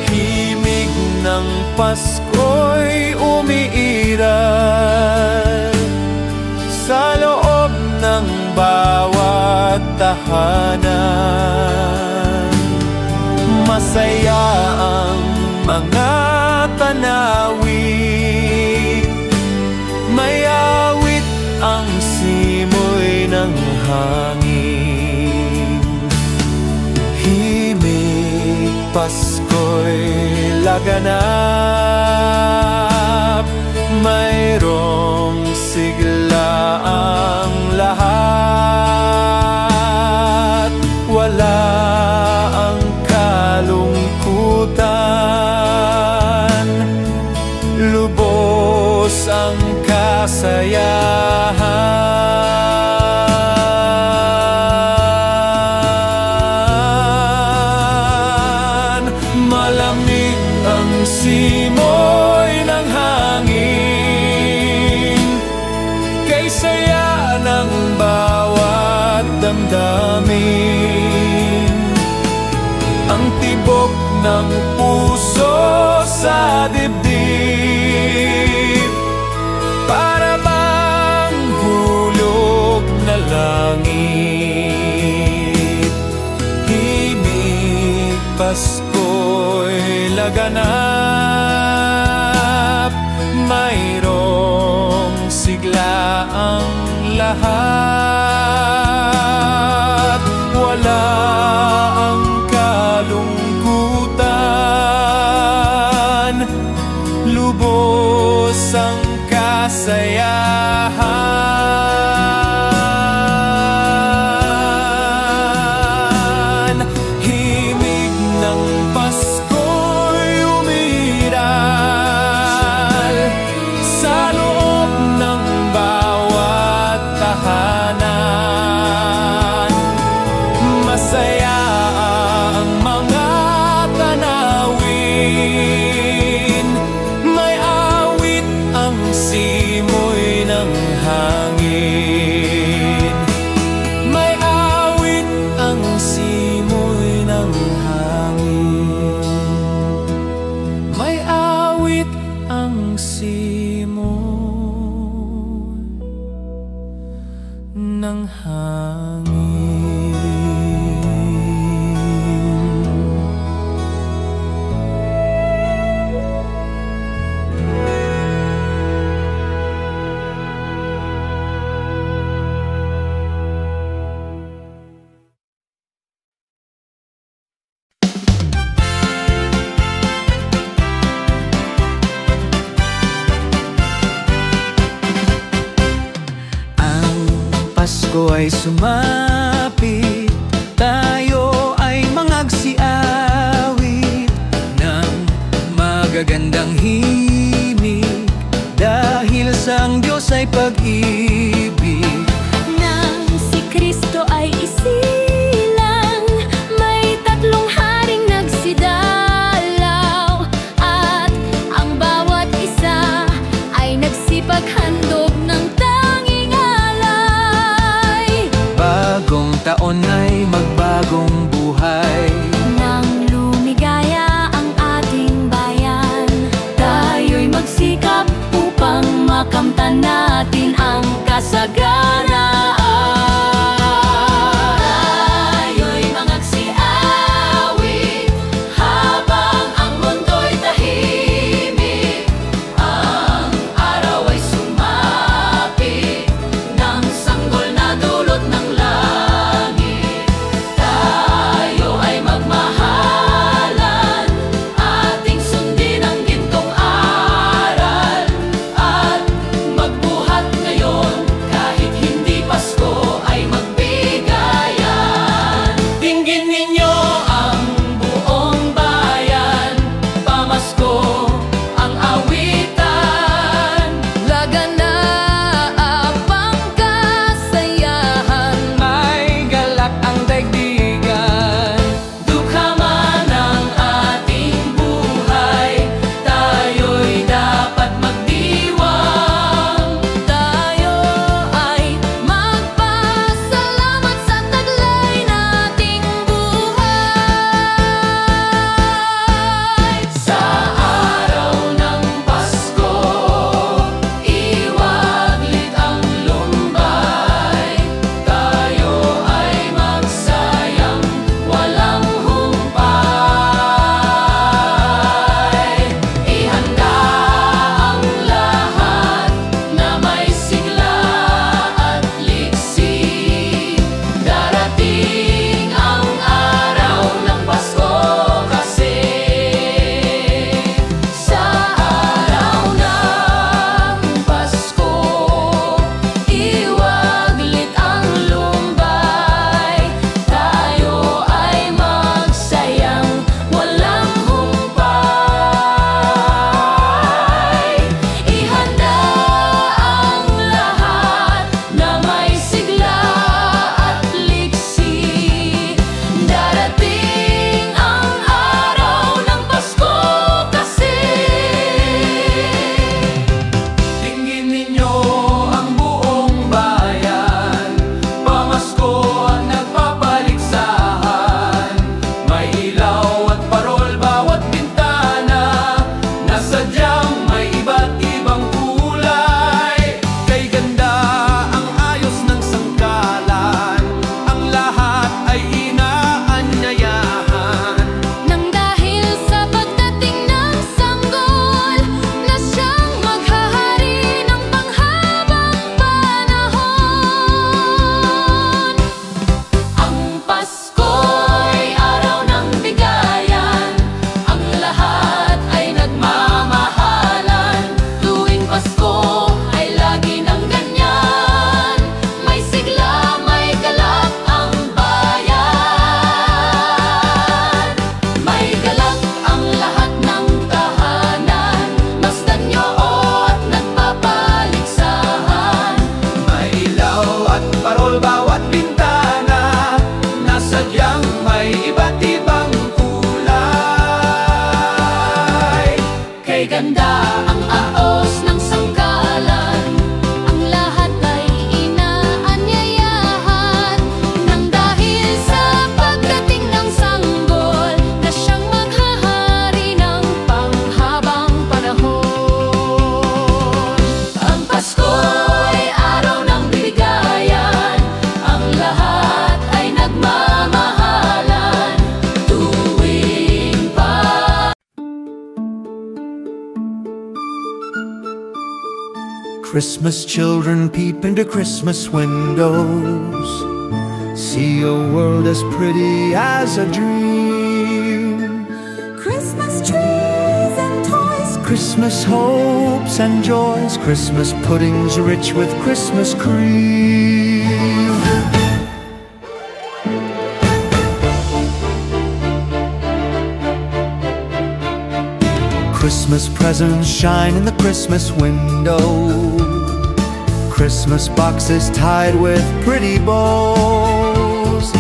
Himig ng Pasko'y umiiral sa loob ng bawat tahanan. Masaya ang mga tanawin, may awit ang simoy ng hangin. Himig Pasko'y laganap, mayroong sigla ang lahat. Wala ang kalungkutan, lubos ang kasayahan. Malamig ang simoy ng hangin, kay saya ng bawat damdamin. Ang tibok ng puso sa dibdib, para bang hulog na langit. Himig Pasko'y laganap, mayroong sigla ang lahat. Wala ang kalungkutan, lubos ang kasayahan. Himig ng Pasko'y umiral sa loob ng bawat tahanan. Masaya ang mga tanawin, may awit ang simoy ng hangin. May awit ang simoy ng hangin. May awit ang simoy ng hangin. Pasko ay sumapit, tayo ay mangagsiawit ng magagandang himig, dahil sa ang Diyos ay pag-ibig. Nang si Kristo ay isilang, may tatlong haring nagsidalaw, at ang bawat isa ay nagsipaghandog ng tanging alay. Bagong taon ay magbagong buhay, Nang lumigaya ang ating bayan, tayo'y magsikap upang makamtan natin ang kasaganaan. Tayo'y mangagsiawit habang ang mundo'y tahimik. Ang araw ay sumapit ng sanggol na dulot ng langit. Tayo ay magmahalan, ating sundin ang gintong aral, at magbuhat ngayon kahit may iba't ibang kulay. Kay ganda ang aos ng sangkalan, ang lahat ay inaanyayahan. Nang dahil sa pagdating ng sanggol, na siyang maghahari ng panghabang panahon. Ang Pasko'y araw ng bigayan, ang lahat ay nagmamahalan. Tuwing Christmas children peep into Christmas windows, see a world as pretty as a dream. Christmas trees and toys, Christmas hopes and joys, Christmas puddings rich with Christmas cream. Christmas presents shine in the Christmas window, Christmas boxes tied with pretty bows.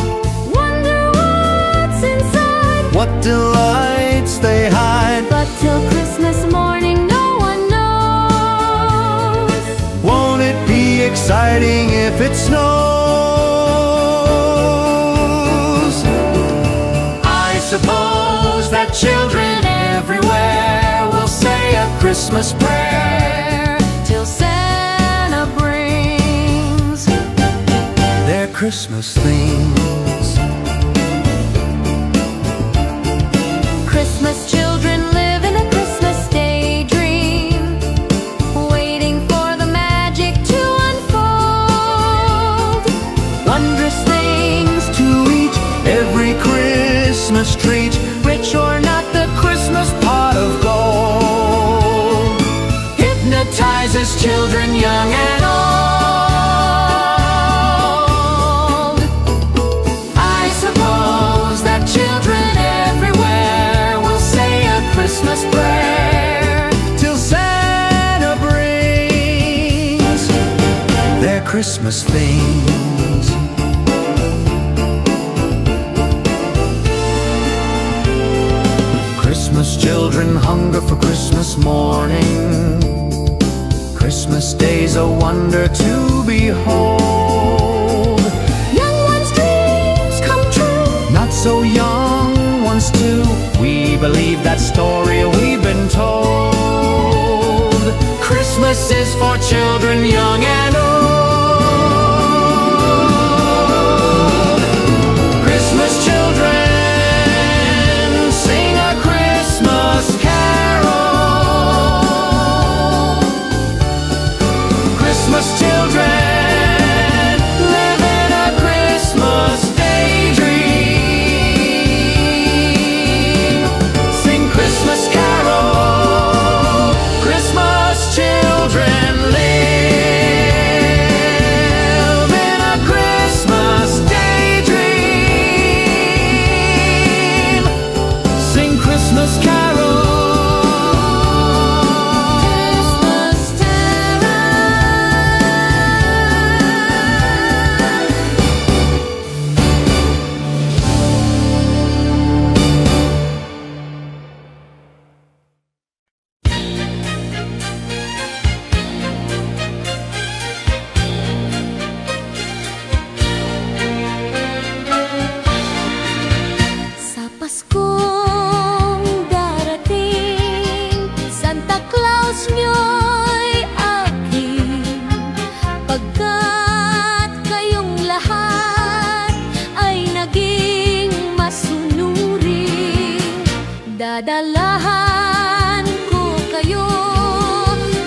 wonder what's inside, What delights they hide, but till Christmas morning no one knows. won't it be exciting if it snows? I suppose that children everywhere will say a Christmas prayer Till Santa brings their Christmas things. Christmas children live in a Christmas daydream, waiting for the magic to unfold. Wondrous things to eat, every Christmas treat, rich or not, the Christmas pot of gold hypnotizes children young and old. I suppose that children everywhere will say a Christmas prayer till Santa brings their Christmas things. Christmas children hunger for Christmas morning, Christmas day's a wonder to behold. Young ones' dreams come true, Not so young ones too, we believe that story we've been told. Christmas is for children young and old. Christmas children sing a Christmas carol. Christmas children live in a Christmas daydream. Sing Christmas carol. Christmas children live in a Christmas daydream. Sing Christmas carol. Christmas terror. Sa Paskong darating, Santa Claus nyo'y akin. Pagkat kayong lahat ay naging masunurin, dadalahan ko kayo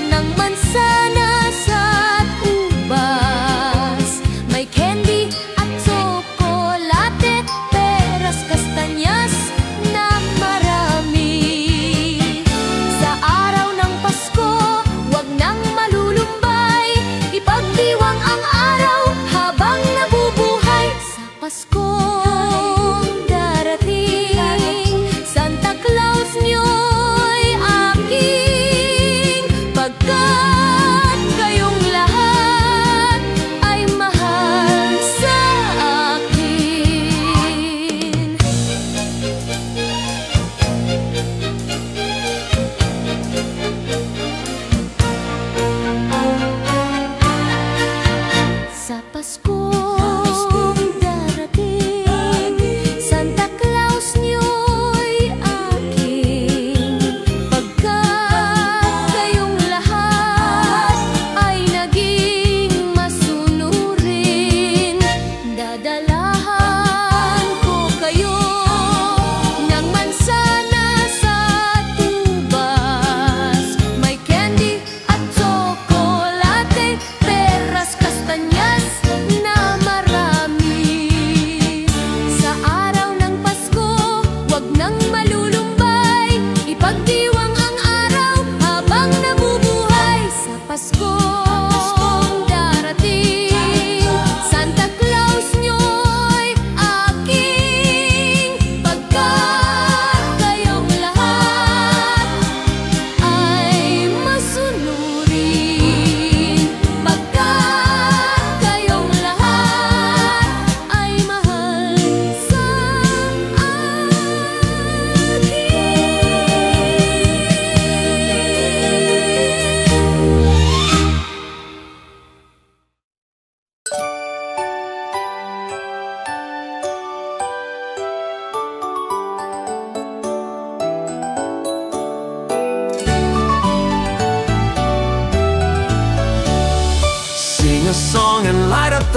ng mansanas at ubas. May candy at tsokolate, peras, kastanyas,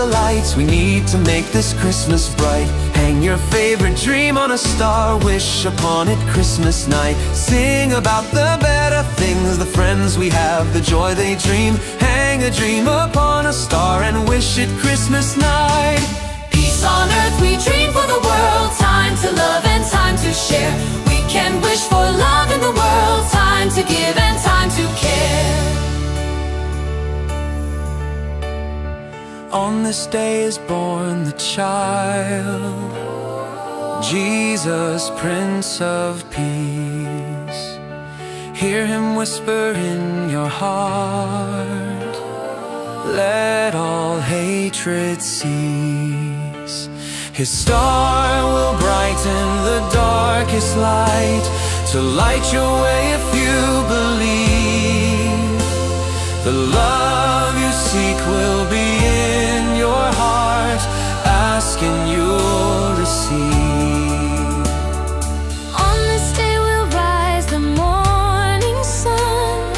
the lights, we need to make this Christmas bright. Hang your favorite dream on a star, wish upon it Christmas night. Sing about the better things, the friends we have, the joy they dream. Hang a dream upon a star and wish it Christmas night. Peace on earth we dream for the world, time to love and time to share. We can wish for love in the world, time to give and time to care. On this day is born the child, Jesus, Prince of Peace. Hear him whisper in your heart, let all hatred cease. His star will brighten the darkest light, to light your way if you believe. The love you seek will be in your heart, ask and you'll receive. On this day will rise the morning sun,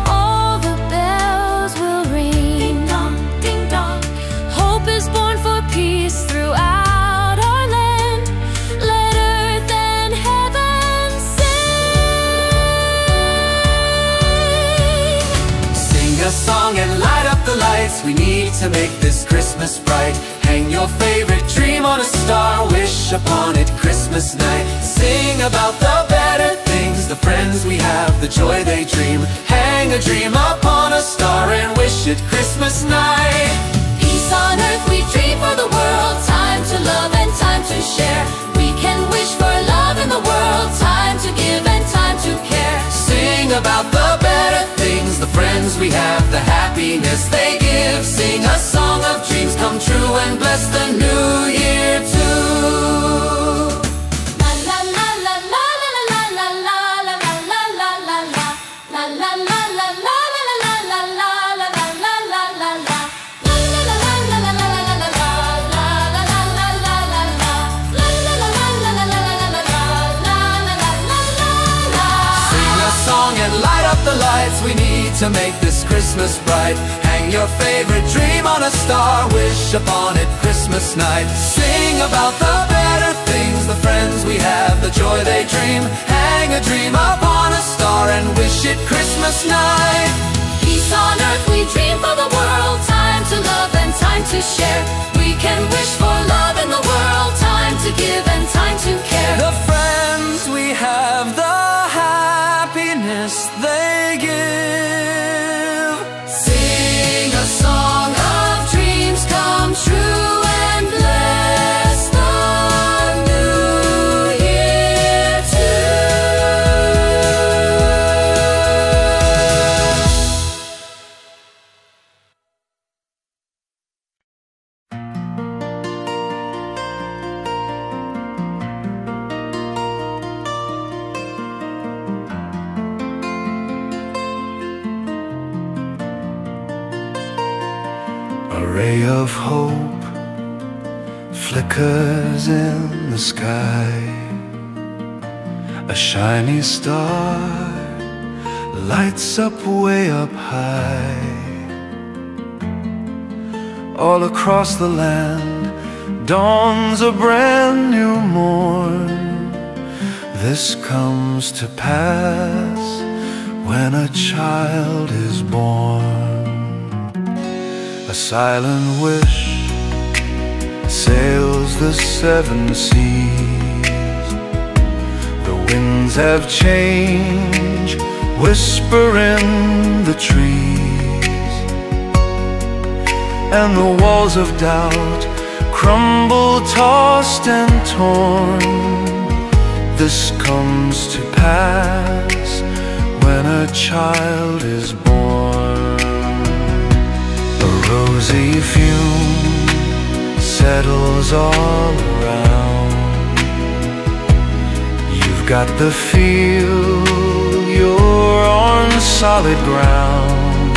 all the bells will ring. Ding dong, ding dong. Hope is born for peace throughout our land. Let earth and heaven sing. Sing a song and light up the lights, we need to make this Christmas bright. Hang your favorite dream on a star, wish upon it Christmas night. Sing about the better things, the friends we have, the joy they dream. Hang a dream upon a star and wish it Christmas night. Peace on earth we dream for the world, time to love and time to share. We can wish for love in the world, time to give and time to care. Sing about the better things, the friends we have, the happiness they give. Sing a song of dreams come true and bless the new year too. La la la la la la la la la la la la la la la la la la la the lights, we need to make this Christmas bright. Hang your favorite dream on a star, wish upon it Christmas night. Sing about the better things, the friends we have, the joy they dream. Hang a dream upon a star and wish it Christmas night. Peace on earth we dream for the world, time to love and time to share. We can wish for love in the world, time to give and time to care. The friends we have, the happiness they give. Sing a song of dreams come true and bless the new year A ray of hope flickers in the sky. A shiny star lights up way up high. All across the land dawns a brand new morn. This comes to pass when a child is born. A silent wish sails the seven seas. The winds have changed, whisper in the trees, and the walls of doubt crumble, tossed and torn. This comes to pass when a child is born. A rosy fume settles all around. You've got the feel, you're on solid ground.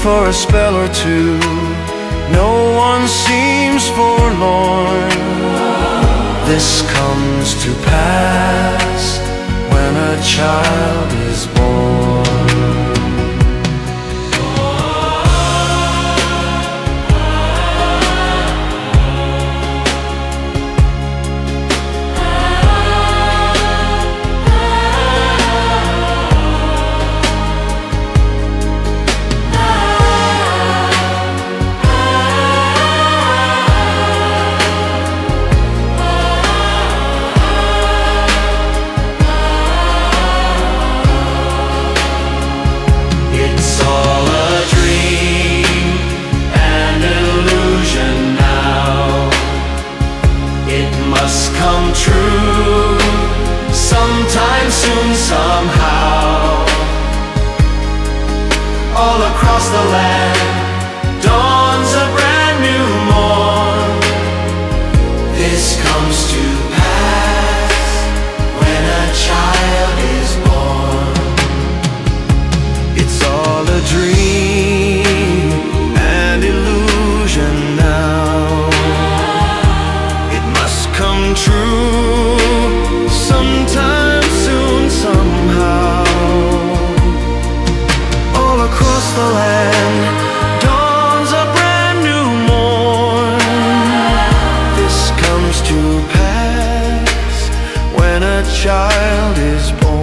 For a spell or two, no one seems forlorn. This comes to pass when a child is born. must come true sometime soon, somehow. All across the land dawns a brand new morn. This comes to pass when a child is born. It's all a dream and illusion now. It must come true sometime soon, somehow. All across the land dawns a brand new morn. This comes to pass when a child is born.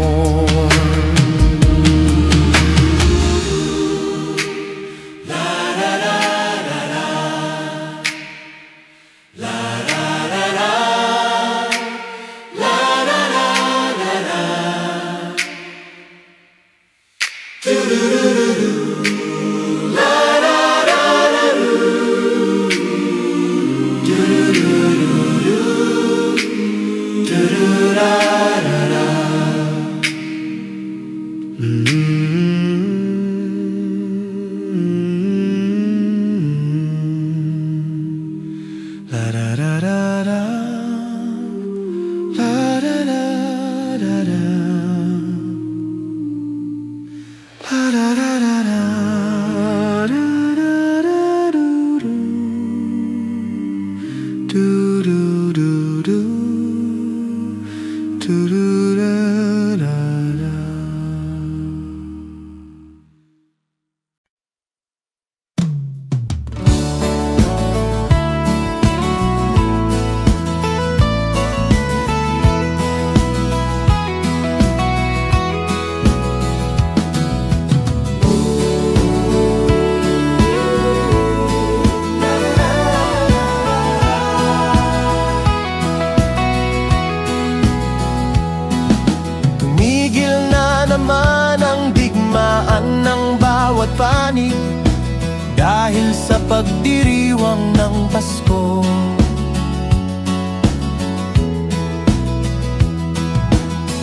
Dahil sa pagdiriwang ng Pasko,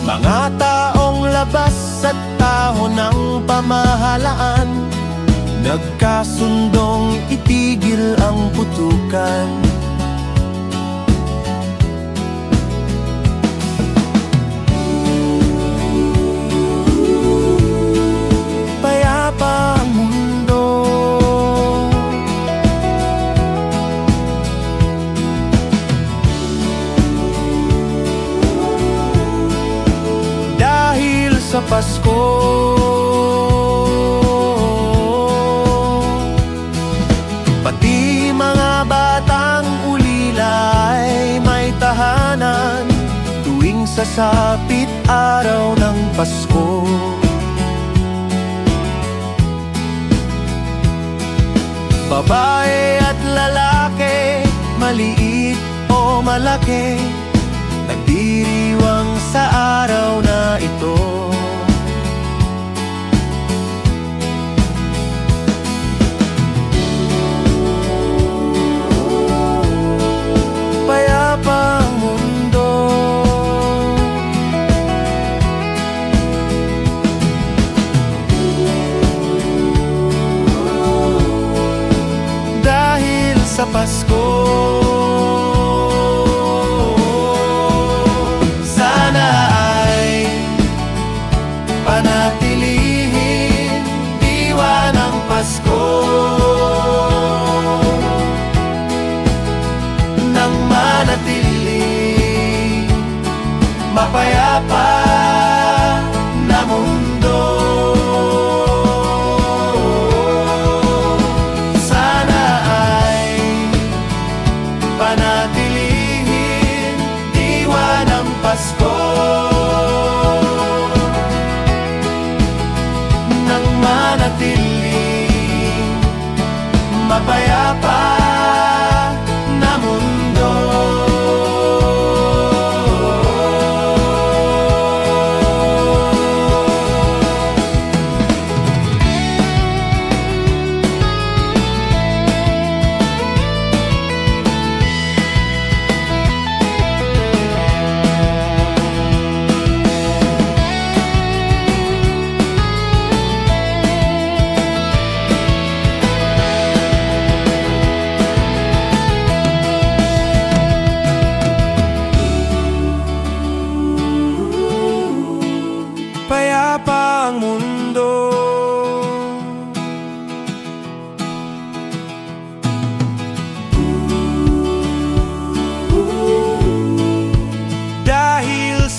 mga taong labas at taho ng pamahalaan nagkasundong itigil ang putukan. Payapa ang mundo, dahil sa Pasko. Pati mga batang ulila ay may tahanan tuwing sasapit araw ng Pasko. Babae at lalaki, maliit o malaki, nagdiriwang sa araw na ito. Payapa ang mundo, dahil sa Pasko. Sana ay panatilihin diwa ng Pasko nang manatili mapayapa na mundo. Sana ay panatilihin diwa ng Pasko nang manatili mapayapa na mundo.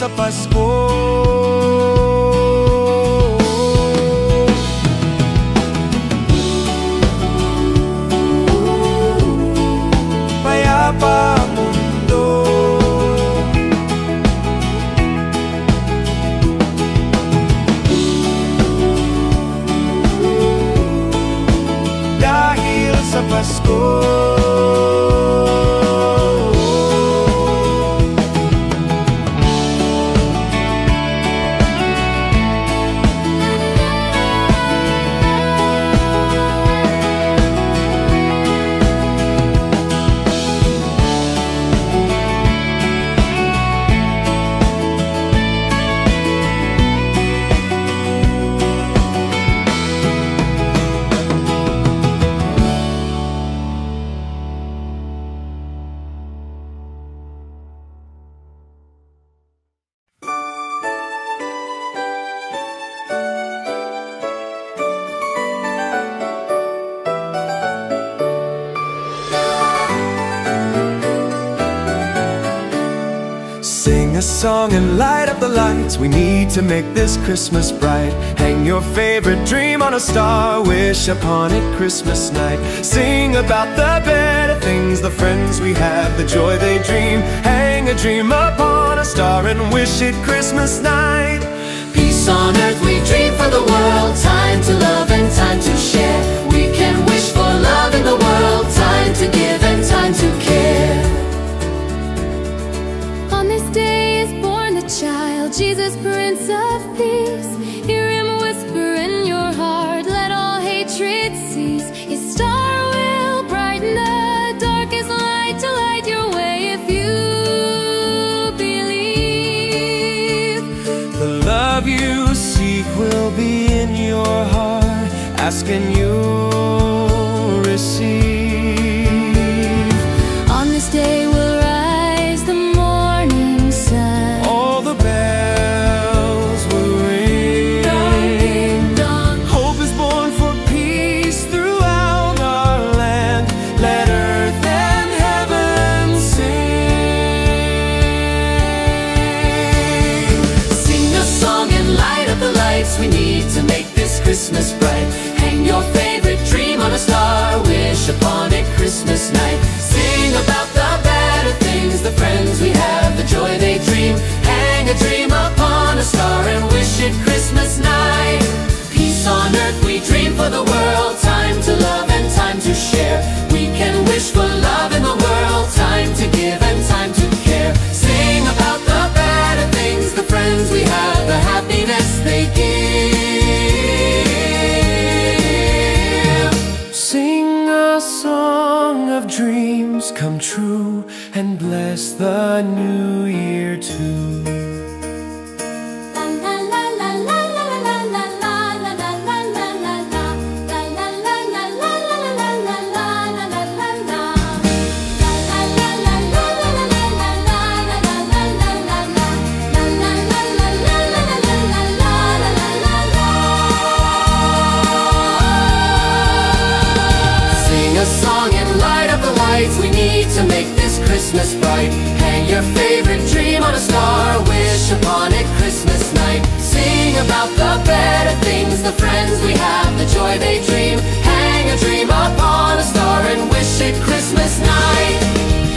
sa Pasko. Payapa ang mundo, dahil sa Pasko. Sing a song and light up the lights. We need to make this Christmas bright. Hang your favorite dream on a star, wish upon it Christmas night. Sing about the better things, the friends we have, the joy they dream. Hang a dream upon a star and wish it Christmas night. Peace on earth we dream for the world. Time to love and time to share. We can wish for love in the world. Time to give and time to care. On this day is born the child, Jesus, Prince of Peace. Hear him whisper in your heart, let all hatred cease. His star will brighten the darkest light to light your way if you believe. The love you seek will be in your heart, ask and you'll receive. On this day will rise the morning sun. All the bells will ring. Hope is born for peace throughout our land. Let earth and heaven sing. Sing a song and light up the lights. We need to make this Christmas bright. Hang your favorite dream on a star, wish upon it Christmas night. Sing about the better things, the friends we have, the joy they dream. Hang a dream upon a star and wish it Christmas night. Peace on earth we dream for the world. Time to love and time to share. We can wish for love in the world. Time to give and time to care. Sing about the better things, the friends we have, the happiness they give. Sing a song of dreams come true and bless the new year too. Sing a song and light up the lights. We need to make this Christmas bright. Hang your favorite dream on a star, wish upon it Christmas night. Sing about the better things, the friends we have, the joy they dream. Hang a dream upon a star and wish it Christmas night.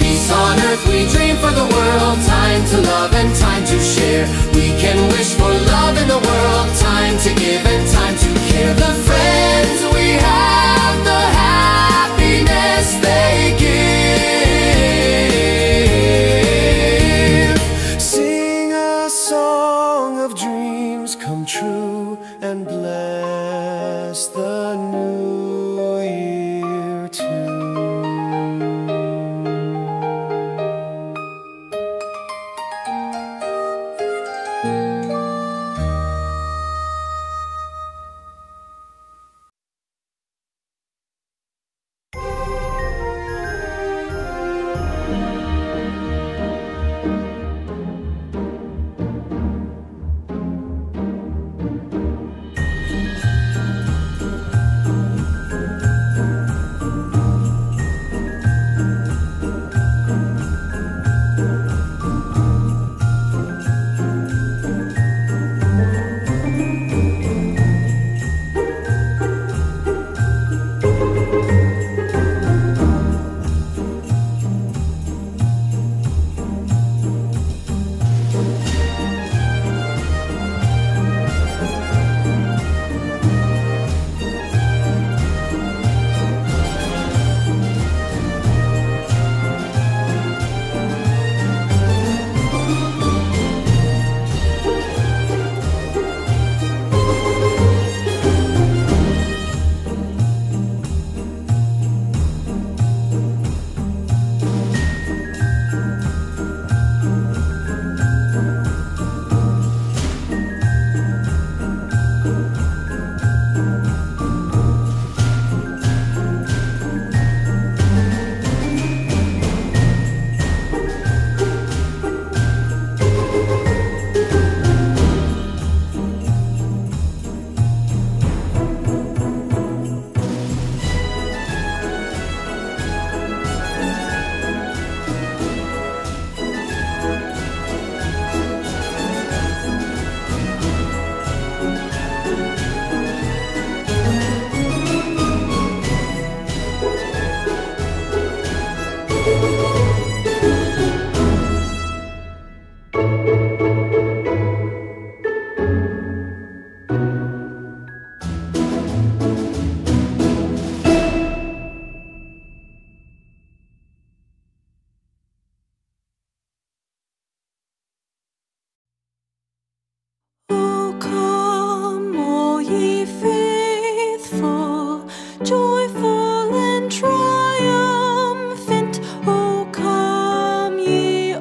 Peace on earth we dream for the world. Time to love and time to share. We can wish for love in the world. Time to give and time to care. The friends we have, the happiness they give. Sing a song of dreams come true and bless the new year too. O come, all ye faithful, joyful and triumphant. O come ye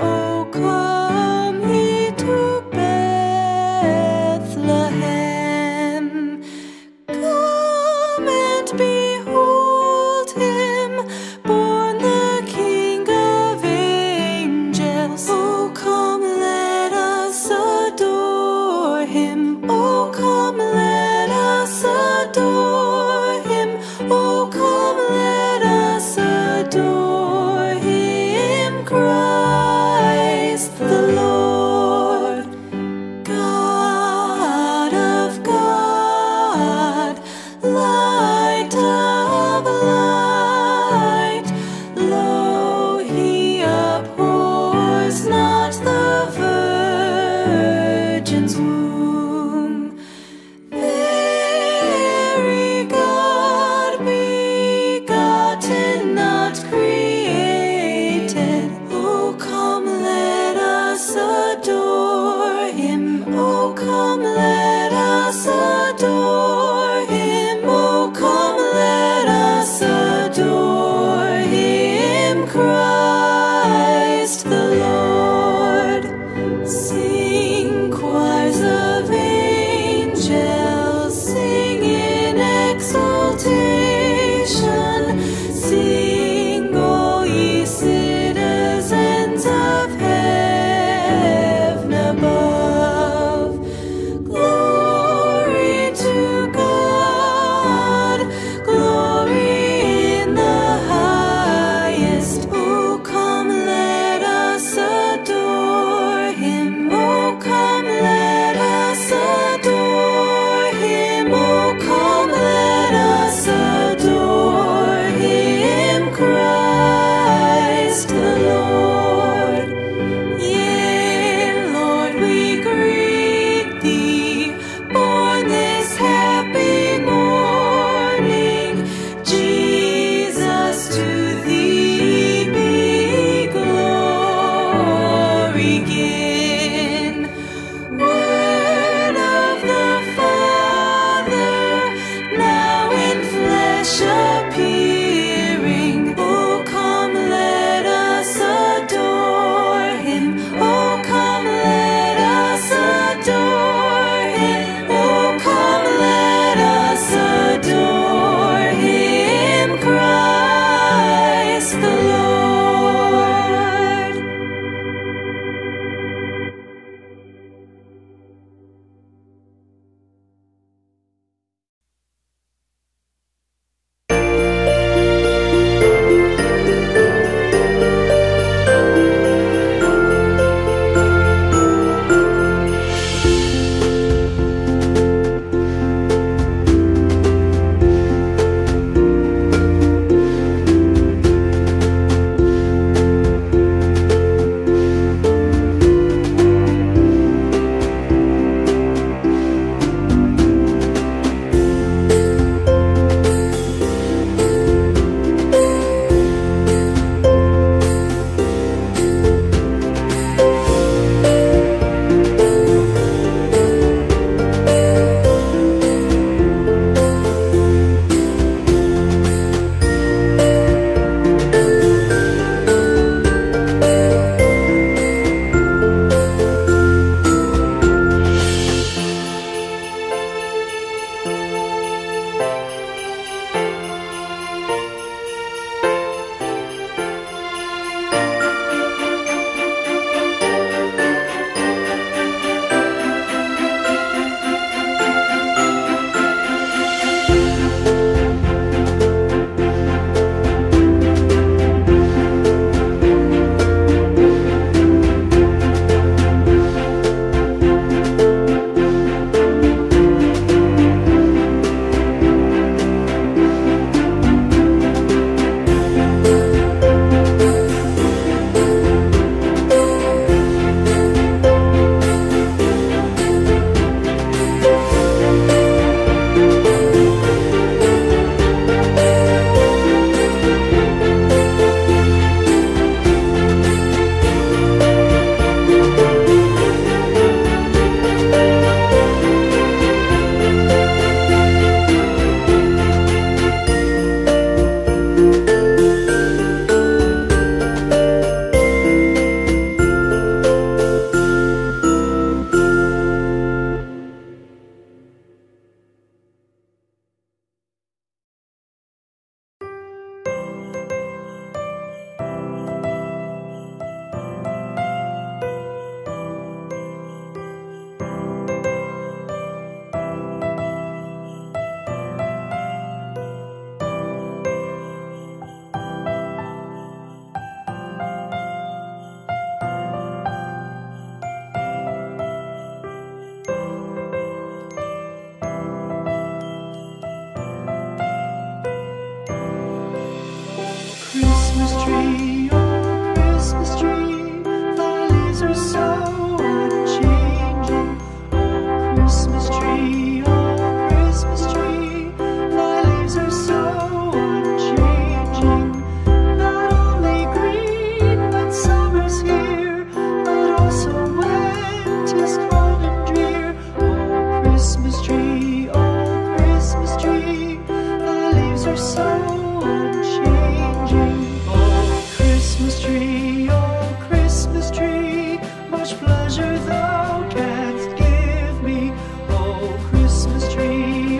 much pleasure thou canst give me. Oh Christmas tree,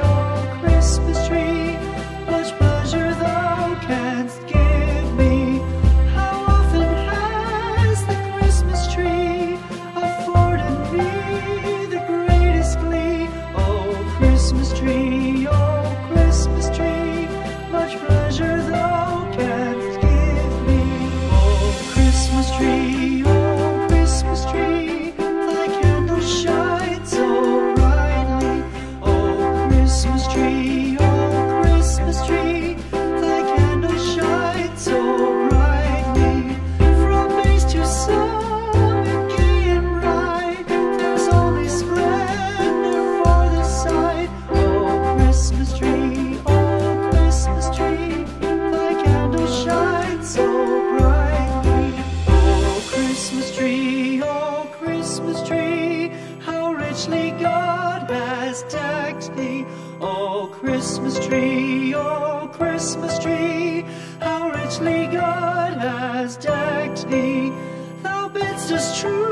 much pleasure thou canst give me. How often has the Christmas tree afforded me the greatest glee. Oh Christmas tree, much pleasure thou canst give me. Oh Christmas tree, thy candle shines so brightly. Oh Christmas tree, thy candle shines so brightly. From base to summit, gay and bright, there's only splendor for the sight. Oh Christmas tree, thy candle shines so brightly. Oh Christmas tree, how richly God has decked thee. Oh Christmas tree, how richly God has decked thee. Thou bidst us true